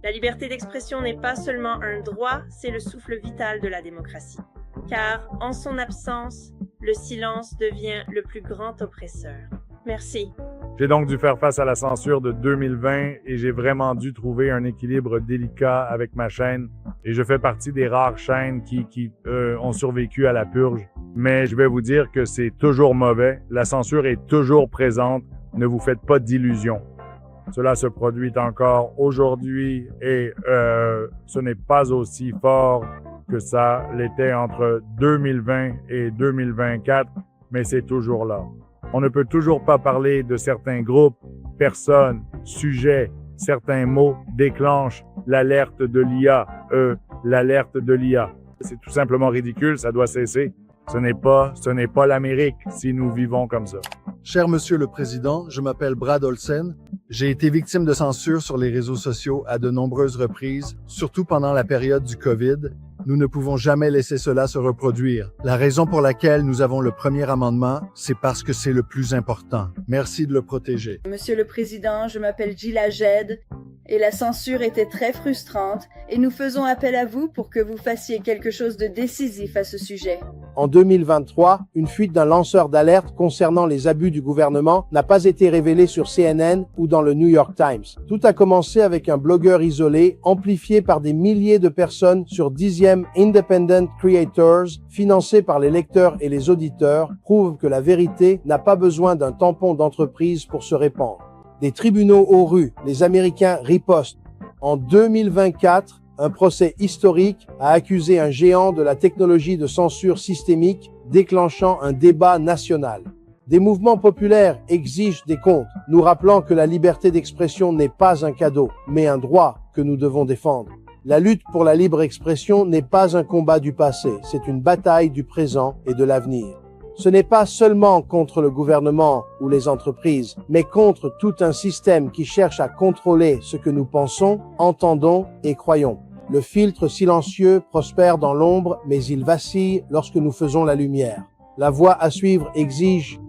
La liberté d'expression n'est pas seulement un droit, c'est le souffle vital de la démocratie. Car, en son absence, le silence devient le plus grand oppresseur. Merci. J'ai donc dû faire face à la censure de 2020 et j'ai vraiment dû trouver un équilibre délicat avec ma chaîne. Et je fais partie des rares chaînes qui ont survécu à la purge. Mais je vais vous dire que c'est toujours mauvais. La censure est toujours présente. Ne vous faites pas d'illusions. Cela se produit encore aujourd'hui et ce n'est pas aussi fort que ça l'était entre 2020 et 2024, mais c'est toujours là. On ne peut toujours pas parler de certains groupes, personnes, sujets, certains mots déclenchent l'alerte de l'IA. L'alerte de l'IA. C'est tout simplement ridicule, ça doit cesser. Ce n'est pas l'Amérique si nous vivons comme ça. Cher Monsieur le Président, je m'appelle Brad Olsen. J'ai été victime de censure sur les réseaux sociaux à de nombreuses reprises, surtout pendant la période du COVID. Nous ne pouvons jamais laisser cela se reproduire. La raison pour laquelle nous avons le premier amendement, c'est parce que c'est le plus important. Merci de le protéger. Monsieur le Président, je m'appelle Gila Jed et la censure était très frustrante et nous faisons appel à vous pour que vous fassiez quelque chose de décisif à ce sujet. En 2023, une fuite d'un lanceur d'alerte concernant les abus du gouvernement n'a pas été révélée sur CNN ou dans le New York Times. Tout a commencé avec un blogueur isolé, amplifié par des milliers de personnes sur 10e Independent Creators, financé par les lecteurs et les auditeurs, prouve que la vérité n'a pas besoin d'un tampon d'entreprise pour se répandre. Des tribunaux aux rues, les Américains ripostent. En 2024, un procès historique a accusé un géant de la technologie de censure systémique, déclenchant un débat national. Des mouvements populaires exigent des comptes, nous rappelant que la liberté d'expression n'est pas un cadeau, mais un droit que nous devons défendre. La lutte pour la libre expression n'est pas un combat du passé, c'est une bataille du présent et de l'avenir. Ce n'est pas seulement contre le gouvernement ou les entreprises, mais contre tout un système qui cherche à contrôler ce que nous pensons, entendons et croyons. Le filtre silencieux prospère dans l'ombre, mais il vacille lorsque nous faisons la lumière. La voie à suivre exige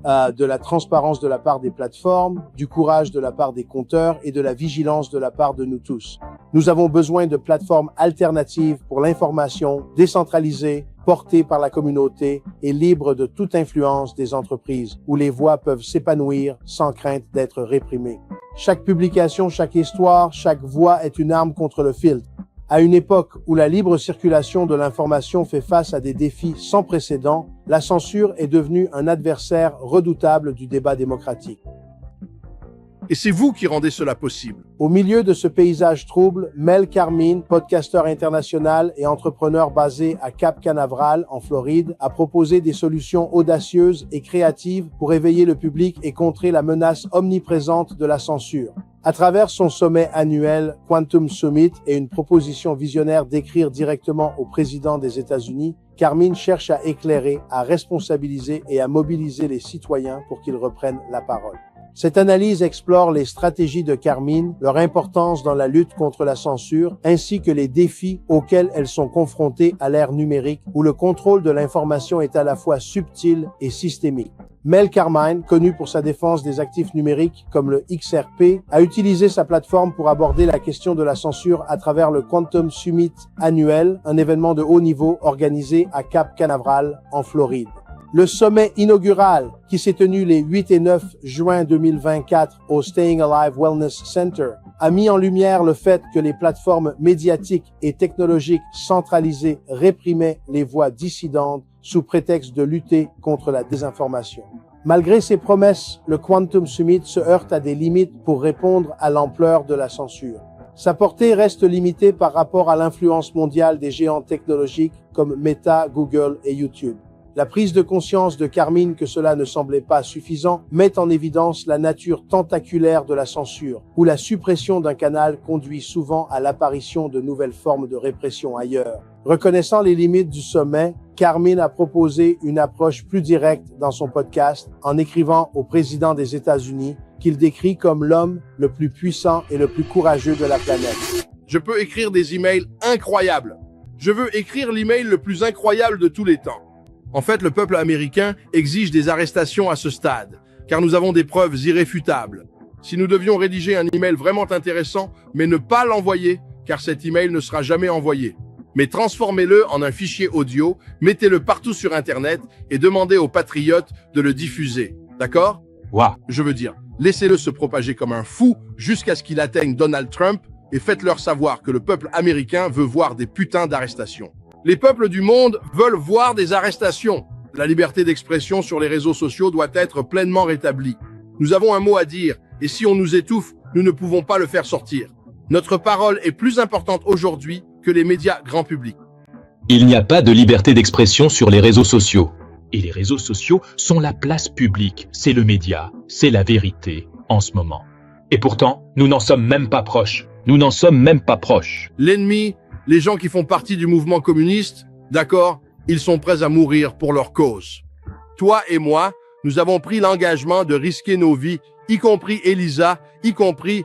de la transparence de la part des plateformes, du courage de la part des compteurs et de la vigilance de la part de nous tous. Nous avons besoin de plateformes alternatives pour l'information, décentralisées, portées par la communauté et libres de toute influence des entreprises, où les voix peuvent s'épanouir sans crainte d'être réprimées. Chaque publication, chaque histoire, chaque voix est une arme contre le filtre. À une époque où la libre circulation de l'information fait face à des défis sans précédent, la censure est devenue un adversaire redoutable du débat démocratique. Et c'est vous qui rendez cela possible. Au milieu de ce paysage trouble, Mel Carmine, podcasteur international et entrepreneur basé à Cap Canaveral, en Floride, a proposé des solutions audacieuses et créatives pour éveiller le public et contrer la menace omniprésente de la censure. À travers son sommet annuel Quantum Summit et une proposition visionnaire d'écrire directement au président des États-Unis, Carmine cherche à éclairer, à responsabiliser et à mobiliser les citoyens pour qu'ils reprennent la parole. Cette analyse explore les stratégies de Carmine, leur importance dans la lutte contre la censure, ainsi que les défis auxquels elles sont confrontées à l'ère numérique, où le contrôle de l'information est à la fois subtil et systémique. Mel Carmine, connu pour sa défense des actifs numériques comme le XRP, a utilisé sa plateforme pour aborder la question de la censure à travers le Quantum Summit annuel, un événement de haut niveau organisé à Cap Canaveral, en Floride. Le sommet inaugural, qui s'est tenu les 8 et 9 juin 2024 au Staying Alive Wellness Center, a mis en lumière le fait que les plateformes médiatiques et technologiques centralisées réprimaient les voix dissidentes sous prétexte de lutter contre la désinformation. Malgré ses promesses, le Quantum Summit se heurte à des limites pour répondre à l'ampleur de la censure. Sa portée reste limitée par rapport à l'influence mondiale des géants technologiques comme Meta, Google et YouTube. La prise de conscience de Carmine que cela ne semblait pas suffisant met en évidence la nature tentaculaire de la censure, où la suppression d'un canal conduit souvent à l'apparition de nouvelles formes de répression ailleurs. Reconnaissant les limites du sommet, Carmine a proposé une approche plus directe dans son podcast en écrivant au président des États-Unis qu'il décrit comme l'homme le plus puissant et le plus courageux de la planète. Je peux écrire des emails incroyables. Je veux écrire l'email le plus incroyable de tous les temps. En fait, le peuple américain exige des arrestations à ce stade, car nous avons des preuves irréfutables. Si nous devions rédiger un email vraiment intéressant, mais ne pas l'envoyer, car cet email ne sera jamais envoyé. Mais transformez-le en un fichier audio, mettez-le partout sur Internet et demandez aux patriotes de le diffuser. D'accord? Wow. Je veux dire, laissez-le se propager comme un fou jusqu'à ce qu'il atteigne Donald Trump et faites-leur savoir que le peuple américain veut voir des putains d'arrestations. Les peuples du monde veulent voir des arrestations. La liberté d'expression sur les réseaux sociaux doit être pleinement rétablie. Nous avons un mot à dire, et si on nous étouffe, nous ne pouvons pas le faire sortir. Notre parole est plus importante aujourd'hui que les médias grand public. Il n'y a pas de liberté d'expression sur les réseaux sociaux. Et les réseaux sociaux sont la place publique, c'est le média, c'est la vérité en ce moment. Et pourtant, nous n'en sommes même pas proches. Nous n'en sommes même pas proches. L'ennemi, les gens qui font partie du mouvement communiste, d'accord, ils sont prêts à mourir pour leur cause. Toi et moi, nous avons pris l'engagement de risquer nos vies, y compris Elisa, y compris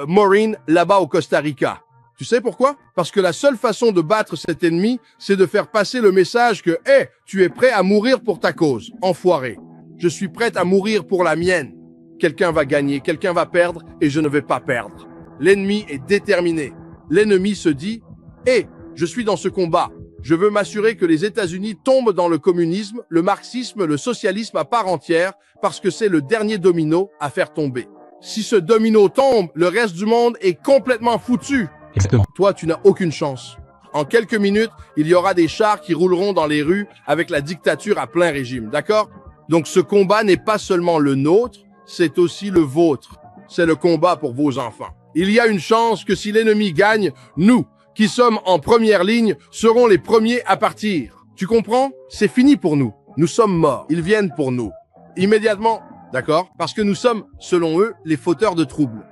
Maureen, là-bas au Costa Rica. Tu sais pourquoi? Parce que la seule façon de battre cet ennemi, c'est de faire passer le message que, hey, tu es prêt à mourir pour ta cause, enfoiré. Je suis prête à mourir pour la mienne. Quelqu'un va gagner, quelqu'un va perdre, et je ne vais pas perdre. L'ennemi est déterminé. L'ennemi se dit, hey, je suis dans ce combat. Je veux m'assurer que les États-Unis tombent dans le communisme, le marxisme, le socialisme à part entière, parce que c'est le dernier domino à faire tomber. Si ce domino tombe, le reste du monde est complètement foutu. Exactement. Toi, tu n'as aucune chance. En quelques minutes, il y aura des chars qui rouleront dans les rues avec la dictature à plein régime, d'accord? Donc ce combat n'est pas seulement le nôtre, c'est aussi le vôtre. C'est le combat pour vos enfants. Il y a une chance que si l'ennemi gagne, nous, qui sommes en première ligne, serons les premiers à partir. Tu comprends? C'est fini pour nous. Nous sommes morts. Ils viennent pour nous. Immédiatement, d'accord? Parce que nous sommes, selon eux, les fauteurs de troubles.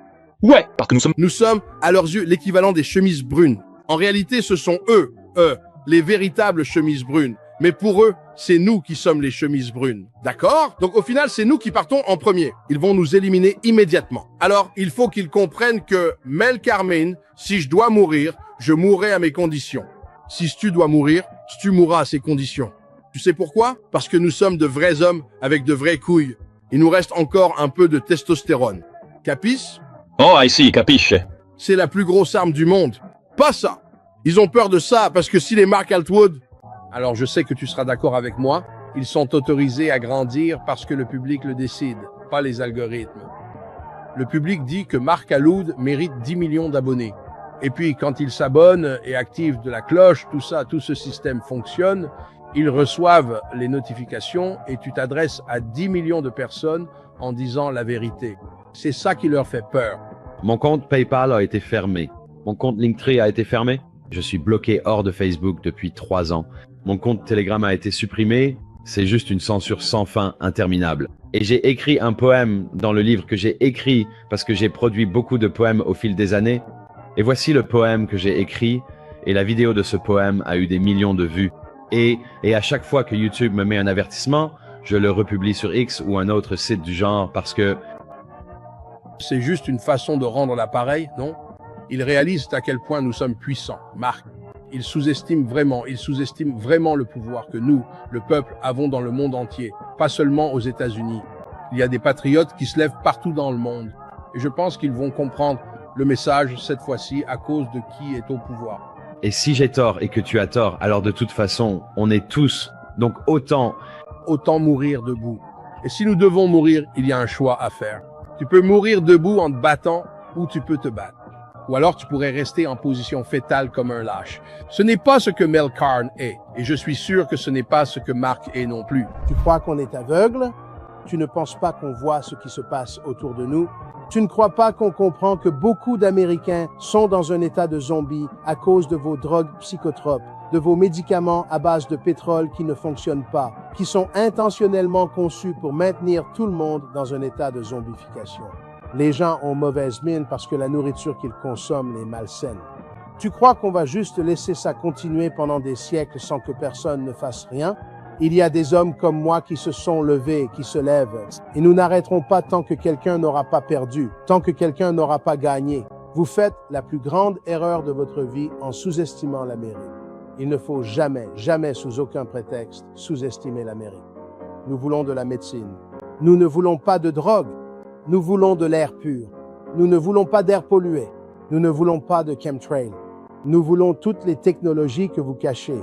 Ouais, parce que nous sommes... Nous sommes, à leurs yeux, l'équivalent des chemises brunes. En réalité, ce sont eux, les véritables chemises brunes. Mais pour eux, c'est nous qui sommes les chemises brunes. D'accord? Donc au final, c'est nous qui partons en premier. Ils vont nous éliminer immédiatement. Alors, il faut qu'ils comprennent que, Mel Carmine, si je dois mourir, je mourrai à mes conditions. Si tu dois mourir, tu mourras à ces conditions. Tu sais pourquoi? Parce que nous sommes de vrais hommes avec de vraies couilles. Il nous reste encore un peu de testostérone. Capis? Oh, I see, capisce. C'est la plus grosse arme du monde. Pas ça. Ils ont peur de ça parce que si les Mark Altwood... Alors je sais que tu seras d'accord avec moi, ils sont autorisés à grandir parce que le public le décide, pas les algorithmes. Le public dit que Mark Altwood mérite 10 millions d'abonnés. Et puis quand ils s'abonnent et activent de la cloche, tout ça, tout ce système fonctionne, ils reçoivent les notifications et tu t'adresses à 10 millions de personnes en disant la vérité. C'est ça qui leur fait peur. Mon compte PayPal a été fermé. Mon compte Linktree a été fermé. Je suis bloqué hors de Facebook depuis 3 ans. Mon compte Telegram a été supprimé. C'est juste une censure sans fin, interminable. Et j'ai écrit un poème dans le livre que j'ai écrit parce que j'ai produit beaucoup de poèmes au fil des années. Et voici le poème que j'ai écrit. Et la vidéo de ce poème a eu des millions de vues. Et à chaque fois que YouTube me met un avertissement, je le republie sur X ou un autre site du genre parce que... C'est juste une façon de rendre l'appareil, non? Ils réalisent à quel point nous sommes puissants, Marc. Ils sous-estiment vraiment le pouvoir que nous, le peuple, avons dans le monde entier, pas seulement aux États-Unis. Il y a des patriotes qui se lèvent partout dans le monde. Et je pense qu'ils vont comprendre le message cette fois-ci à cause de qui est au pouvoir. Et si j'ai tort et que tu as tort, alors de toute façon, on est tous, donc autant mourir debout. Et si nous devons mourir, il y a un choix à faire. Tu peux mourir debout en te battant ou tu peux te battre. Ou alors tu pourrais rester en position fétale comme un lâche. Ce n'est pas ce que Mel Carn est, et je suis sûr que ce n'est pas ce que Mark est non plus. Tu crois qu'on est aveugle? Tu ne penses pas qu'on voit ce qui se passe autour de nous? Tu ne crois pas qu'on comprend que beaucoup d'Américains sont dans un état de zombie à cause de vos drogues psychotropes, de vos médicaments à base de pétrole qui ne fonctionnent pas, qui sont intentionnellement conçus pour maintenir tout le monde dans un état de zombification? Les gens ont mauvaise mine parce que la nourriture qu'ils consomment les malsaine. Tu crois qu'on va juste laisser ça continuer pendant des siècles sans que personne ne fasse rien? Il y a des hommes comme moi qui se sont levés, qui se lèvent, et nous n'arrêterons pas tant que quelqu'un n'aura pas perdu, tant que quelqu'un n'aura pas gagné. Vous faites la plus grande erreur de votre vie en sous-estimant l'Amérique. Il ne faut jamais, jamais, sous aucun prétexte, sous-estimer l'Amérique. Nous voulons de la médecine. Nous ne voulons pas de drogue. Nous voulons de l'air pur. Nous ne voulons pas d'air pollué. Nous ne voulons pas de chemtrail. Nous voulons toutes les technologies que vous cachez.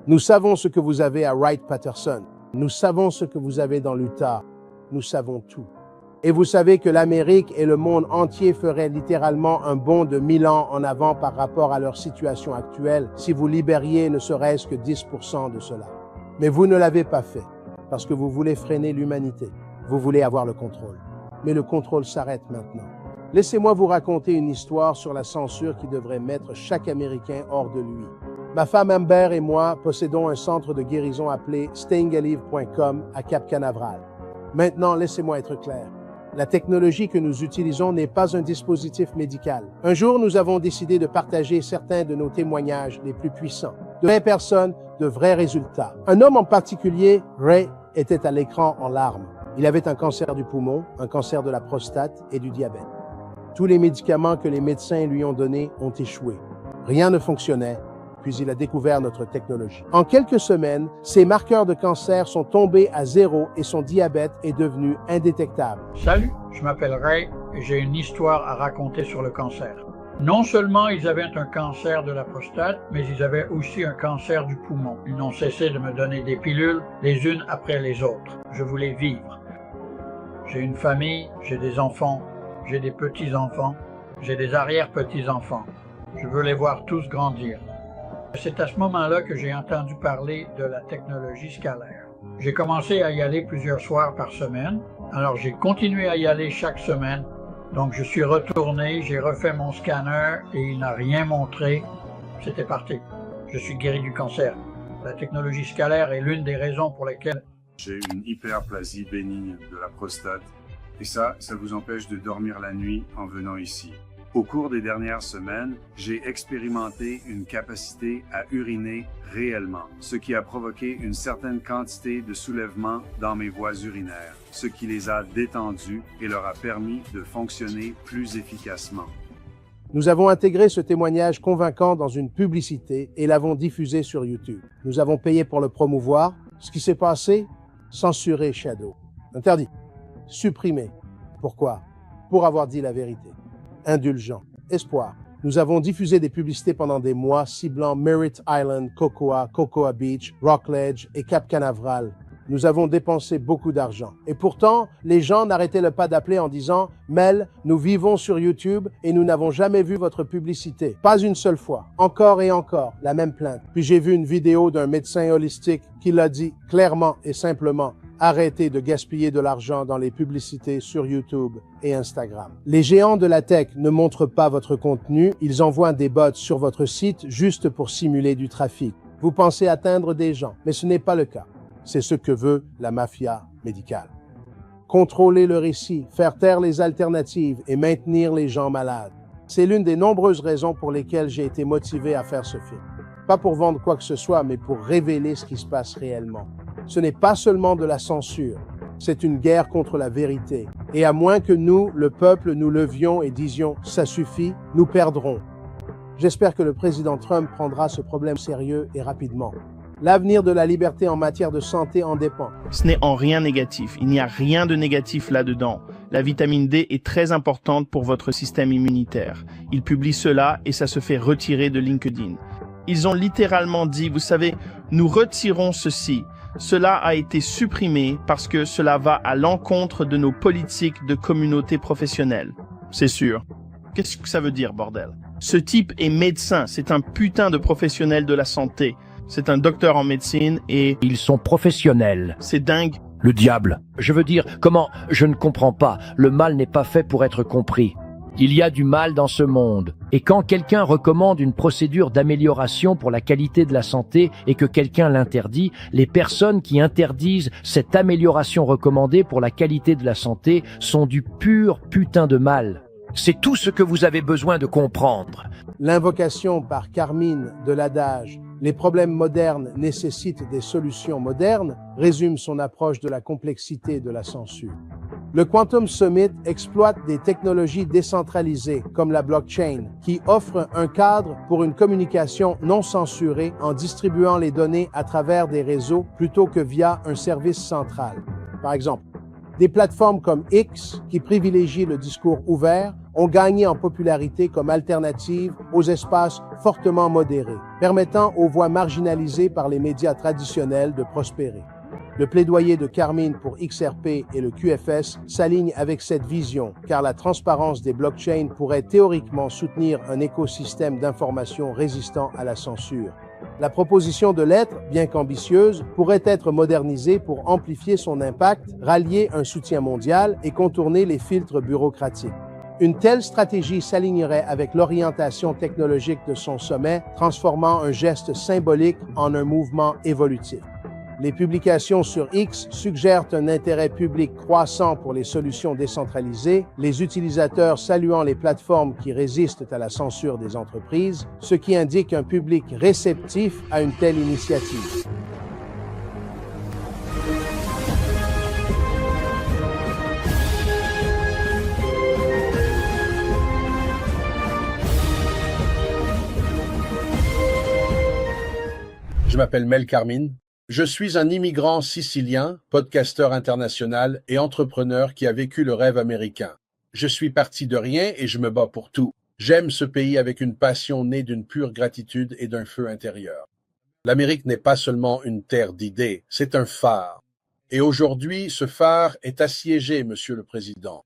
Nous savons ce que vous avez à Wright-Patterson. Nous savons ce que vous avez dans l'Utah. Nous savons tout. Et vous savez que l'Amérique et le monde entier feraient littéralement un bond de 1000 ans en avant par rapport à leur situation actuelle si vous libériez ne serait-ce que 10% de cela. Mais vous ne l'avez pas fait parce que vous voulez freiner l'humanité. Vous voulez avoir le contrôle. Mais le contrôle s'arrête maintenant. Laissez-moi vous raconter une histoire sur la censure qui devrait mettre chaque Américain hors de lui. Ma femme Amber et moi possédons un centre de guérison appelé stayingalive.com à Cap Canaveral. Maintenant, laissez-moi être clair. La technologie que nous utilisons n'est pas un dispositif médical. Un jour, nous avons décidé de partager certains de nos témoignages les plus puissants. De vraies personnes, de vrais résultats. Un homme en particulier, Ray, était à l'écran en larmes. Il avait un cancer du poumon, un cancer de la prostate et du diabète. Tous les médicaments que les médecins lui ont donnés ont échoué. Rien ne fonctionnait, puis il a découvert notre technologie. En quelques semaines, ses marqueurs de cancer sont tombés à 0 et son diabète est devenu indétectable. Salut, je m'appelle Ray et j'ai une histoire à raconter sur le cancer. Non seulement ils avaient un cancer de la prostate, mais ils avaient aussi un cancer du poumon. Ils n'ont cessé de me donner des pilules, les unes après les autres. Je voulais vivre. J'ai une famille, j'ai des enfants, j'ai des petits-enfants, j'ai des arrière-petits-enfants. Je veux les voir tous grandir. C'est à ce moment-là que j'ai entendu parler de la technologie scalaire. J'ai commencé à y aller plusieurs soirs par semaine, alors j'ai continué à y aller chaque semaine. Donc je suis retourné, j'ai refait mon scanner et il n'a rien montré. C'était parti. Je suis guéri du cancer. La technologie scalaire est l'une des raisons pour lesquelles j'ai une hyperplasie bénigne de la prostate. Et ça vous empêche de dormir la nuit en venant ici. Au cours des dernières semaines, j'ai expérimenté une capacité à uriner réellement, ce qui a provoqué une certaine quantité de soulèvement dans mes voies urinaires, ce qui les a détendues et leur a permis de fonctionner plus efficacement. Nous avons intégré ce témoignage convaincant dans une publicité et l'avons diffusé sur YouTube. Nous avons payé pour le promouvoir. Ce qui s'est passé, censuré Shadow. Interdit. Supprimé. Pourquoi? Pour avoir dit la vérité. Indulgent. Espoir. Nous avons diffusé des publicités pendant des mois ciblant Merritt Island, Cocoa Beach, Rockledge et Cap Canaveral. Nous avons dépensé beaucoup d'argent. Et pourtant, les gens n'arrêtaient pas d'appeler en disant « Mel, nous vivons sur YouTube et nous n'avons jamais vu votre publicité. » Pas une seule fois. Encore et encore, la même plainte. Puis j'ai vu une vidéo d'un médecin holistique qui l'a dit clairement et simplement. Arrêtez de gaspiller de l'argent dans les publicités sur YouTube et Instagram. Les géants de la tech ne montrent pas votre contenu, ils envoient des bots sur votre site juste pour simuler du trafic. Vous pensez atteindre des gens, mais ce n'est pas le cas. C'est ce que veut la mafia médicale. Contrôler le récit, faire taire les alternatives et maintenir les gens malades. C'est l'une des nombreuses raisons pour lesquelles j'ai été motivé à faire ce film. Pas pour vendre quoi que ce soit, mais pour révéler ce qui se passe réellement. Ce n'est pas seulement de la censure, c'est une guerre contre la vérité. Et à moins que nous, le peuple, nous levions et disions « ça suffit », nous perdrons. J'espère que le président Trump prendra ce problème sérieux et rapidement. L'avenir de la liberté en matière de santé en dépend. Ce n'est en rien négatif. Il n'y a rien de négatif là-dedans. La vitamine D est très importante pour votre système immunitaire. Ils publient cela et ça se fait retirer de LinkedIn. Ils ont littéralement dit, vous savez, nous retirons ceci. Cela a été supprimé parce que cela va à l'encontre de nos politiques de communauté professionnelle. C'est sûr. Qu'est-ce que ça veut dire, bordel? Ce type est médecin. C'est un putain de professionnel de la santé. C'est un docteur en médecine et... Ils sont professionnels. C'est dingue. Le diable. Je veux dire, comment? Je ne comprends pas. Le mal n'est pas fait pour être compris. Il y a du mal dans ce monde. Et quand quelqu'un recommande une procédure d'amélioration pour la qualité de la santé et que quelqu'un l'interdit, les personnes qui interdisent cette amélioration recommandée pour la qualité de la santé sont du pur putain de mal. C'est tout ce que vous avez besoin de comprendre. L'invocation par Carmine de l'adage « Les problèmes modernes nécessitent des solutions modernes » résume son approche de la complexité de la censure. Le Quantum Summit exploite des technologies décentralisées comme la blockchain qui offrent un cadre pour une communication non censurée en distribuant les données à travers des réseaux plutôt que via un service central. Par exemple, des plateformes comme X, qui privilégient le discours ouvert, ont gagné en popularité comme alternative aux espaces fortement modérés, permettant aux voix marginalisées par les médias traditionnels de prospérer. Le plaidoyer de Carmine pour XRP et le QFS s'aligne avec cette vision, car la transparence des blockchains pourrait théoriquement soutenir un écosystème d'information résistant à la censure. La proposition de lettre, bien qu'ambitieuse, pourrait être modernisée pour amplifier son impact, rallier un soutien mondial et contourner les filtres bureaucratiques. Une telle stratégie s'alignerait avec l'orientation technologique de son sommet, transformant un geste symbolique en un mouvement évolutif. Les publications sur X suggèrent un intérêt public croissant pour les solutions décentralisées, les utilisateurs saluant les plateformes qui résistent à la censure des entreprises, ce qui indique un public réceptif à une telle initiative. Je m'appelle Mel Carmine. Je suis un immigrant sicilien, podcasteur international et entrepreneur qui a vécu le rêve américain. Je suis parti de rien et je me bats pour tout. J'aime ce pays avec une passion née d'une pure gratitude et d'un feu intérieur. L'Amérique n'est pas seulement une terre d'idées, c'est un phare. Et aujourd'hui, ce phare est assiégé, Monsieur le Président.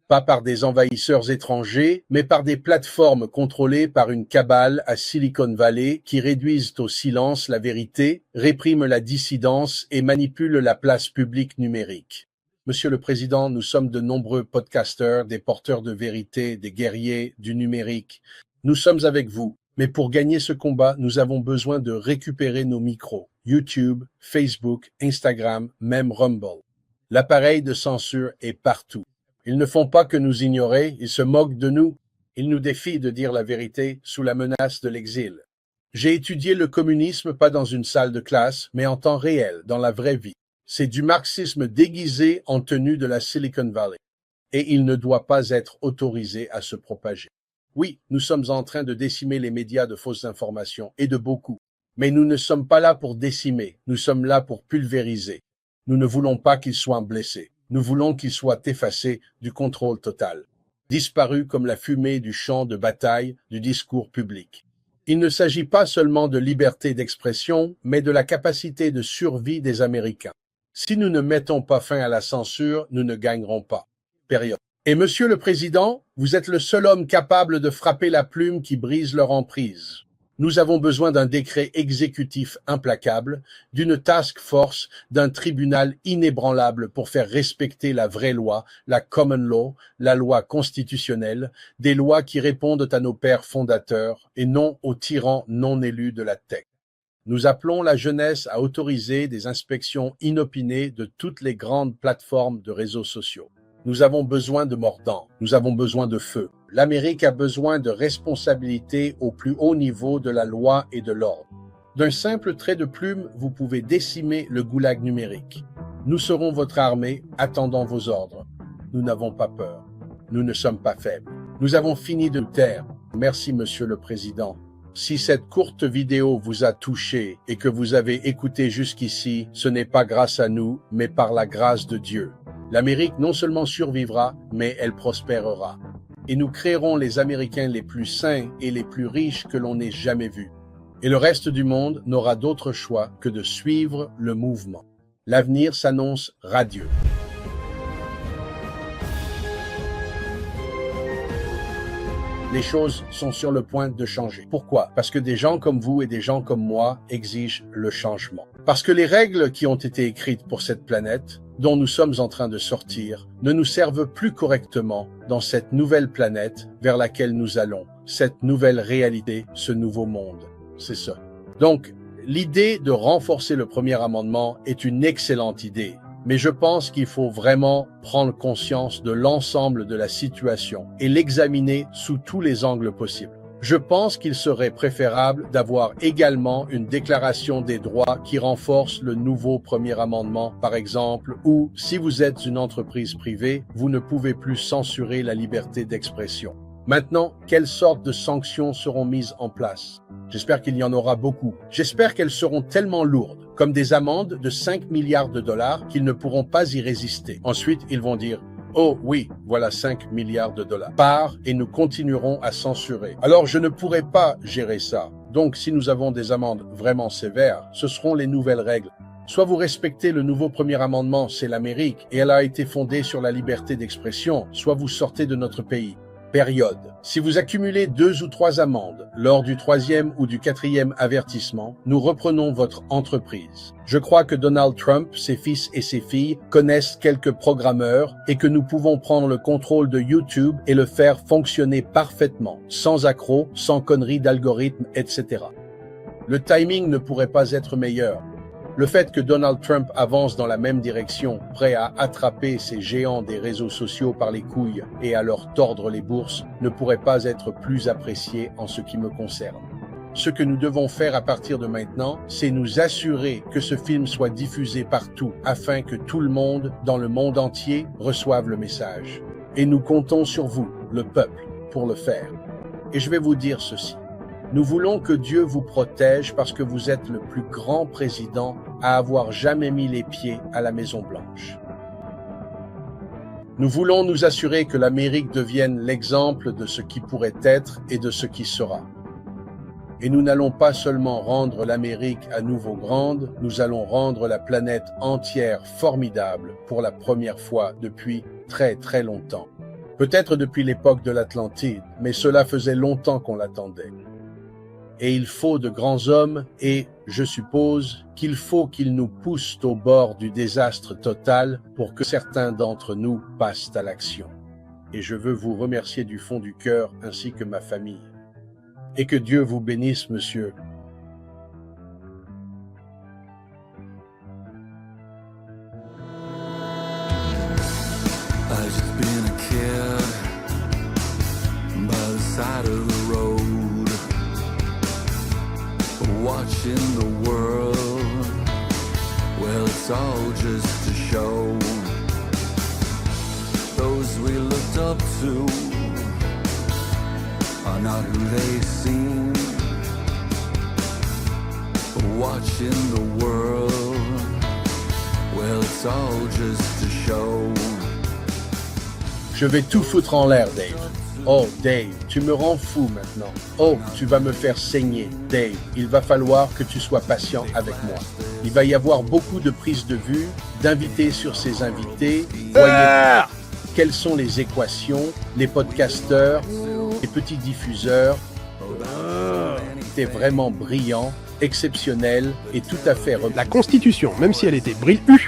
Pas par des envahisseurs étrangers, mais par des plateformes contrôlées par une cabale à Silicon Valley qui réduisent au silence la vérité, répriment la dissidence et manipulent la place publique numérique. Monsieur le Président, nous sommes de nombreux podcasteurs, des porteurs de vérité, des guerriers du numérique. Nous sommes avec vous, mais pour gagner ce combat, nous avons besoin de récupérer nos micros. YouTube, Facebook, Instagram, même Rumble. L'appareil de censure est partout. Ils ne font pas que nous ignorer, ils se moquent de nous. Ils nous défient de dire la vérité sous la menace de l'exil. J'ai étudié le communisme pas dans une salle de classe, mais en temps réel, dans la vraie vie. C'est du marxisme déguisé en tenue de la Silicon Valley. Et il ne doit pas être autorisé à se propager. Oui, nous sommes en train de décimer les médias de fausses informations, et de beaucoup. Mais nous ne sommes pas là pour décimer, nous sommes là pour pulvériser. Nous ne voulons pas qu'ils soient blessés. Nous voulons qu'ils soient effacés du contrôle total, disparus comme la fumée du champ de bataille du discours public. Il ne s'agit pas seulement de liberté d'expression, mais de la capacité de survie des Américains. Si nous ne mettons pas fin à la censure, nous ne gagnerons pas. Période. Et Monsieur le Président, vous êtes le seul homme capable de frapper la plume qui brise leur emprise. Nous avons besoin d'un décret exécutif implacable, d'une task force, d'un tribunal inébranlable pour faire respecter la vraie loi, la common law, la loi constitutionnelle, des lois qui répondent à nos pères fondateurs et non aux tyrans non élus de la tech. Nous appelons la jeunesse à autoriser des inspections inopinées de toutes les grandes plateformes de réseaux sociaux. Nous avons besoin de mordants, nous avons besoin de feu. L'Amérique a besoin de responsabilité au plus haut niveau de la loi et de l'ordre. D'un simple trait de plume, vous pouvez décimer le goulag numérique. Nous serons votre armée, attendant vos ordres. Nous n'avons pas peur. Nous ne sommes pas faibles. Nous avons fini de taire. Merci, Monsieur le Président. Si cette courte vidéo vous a touché et que vous avez écouté jusqu'ici, ce n'est pas grâce à nous, mais par la grâce de Dieu. L'Amérique non seulement survivra, mais elle prospérera. Et nous créerons les Américains les plus sains et les plus riches que l'on ait jamais vus. Et le reste du monde n'aura d'autre choix que de suivre le mouvement. L'avenir s'annonce radieux. Les choses sont sur le point de changer. Pourquoi? Parce que des gens comme vous et des gens comme moi exigent le changement. Parce que les règles qui ont été écrites pour cette planète, dont nous sommes en train de sortir, ne nous servent plus correctement dans cette nouvelle planète vers laquelle nous allons, cette nouvelle réalité, ce nouveau monde. C'est ça. Donc, l'idée de renforcer le premier amendement est une excellente idée, mais je pense qu'il faut vraiment prendre conscience de l'ensemble de la situation et l'examiner sous tous les angles possibles. Je pense qu'il serait préférable d'avoir également une déclaration des droits qui renforce le nouveau premier amendement, par exemple, où, si vous êtes une entreprise privée, vous ne pouvez plus censurer la liberté d'expression. Maintenant, quelles sortes de sanctions seront mises en place? J'espère qu'il y en aura beaucoup. J'espère qu'elles seront tellement lourdes, comme des amendes de 5 milliards de dollars, qu'ils ne pourront pas y résister. Ensuite, ils vont dire: oh oui, voilà 5 milliards de dollars. Part et nous continuerons à censurer. Alors je ne pourrai pas gérer ça. Donc si nous avons des amendes vraiment sévères, ce seront les nouvelles règles. Soit vous respectez le nouveau premier amendement, c'est l'Amérique, et elle a été fondée sur la liberté d'expression, soit vous sortez de notre pays. Période. Si vous accumulez 2 ou 3 amendes lors du 3e ou du 4e avertissement, nous reprenons votre entreprise. Je crois que Donald Trump, ses fils et ses filles connaissent quelques programmeurs et que nous pouvons prendre le contrôle de YouTube et le faire fonctionner parfaitement, sans accrocs, sans conneries d'algorithmes, etc. Le timing ne pourrait pas être meilleur. Le fait que Donald Trump avance dans la même direction, prêt à attraper ces géants des réseaux sociaux par les couilles et à leur tordre les bourses, ne pourrait pas être plus apprécié en ce qui me concerne. Ce que nous devons faire à partir de maintenant, c'est nous assurer que ce film soit diffusé partout, afin que tout le monde, dans le monde entier, reçoive le message. Et nous comptons sur vous, le peuple, pour le faire. Et je vais vous dire ceci. Nous voulons que Dieu vous protège parce que vous êtes le plus grand président à avoir jamais mis les pieds à la Maison-Blanche. Nous voulons nous assurer que l'Amérique devienne l'exemple de ce qui pourrait être et de ce qui sera. Et nous n'allons pas seulement rendre l'Amérique à nouveau grande, nous allons rendre la planète entière formidable pour la première fois depuis très très longtemps. Peut-être depuis l'époque de l'Atlantide, mais cela faisait longtemps qu'on l'attendait. Et il faut de grands hommes et, je suppose, qu'il faut qu'ils nous poussent au bord du désastre total pour que certains d'entre nous passent à l'action. Et je veux vous remercier du fond du cœur ainsi que ma famille. Et que Dieu vous bénisse, monsieur. I've just been a kid by the side of the road, watching the world. Well, it's all just to show those we looked up to are not who they seem. Watching the world, well, it's all just to show. Je vais tout foutre en l'air, Dave. Oh, Dave, tu me rends fou maintenant. Oh, tu vas me faire saigner. Dave, il va falloir que tu sois patient avec moi. Il va y avoir beaucoup de prises de vue, d'invités sur ces invités. Voyez quelles sont les équations, les podcasteurs, les petits diffuseurs. C'était vraiment brillant, exceptionnel et tout à fait... La Constitution, même si elle était brillante...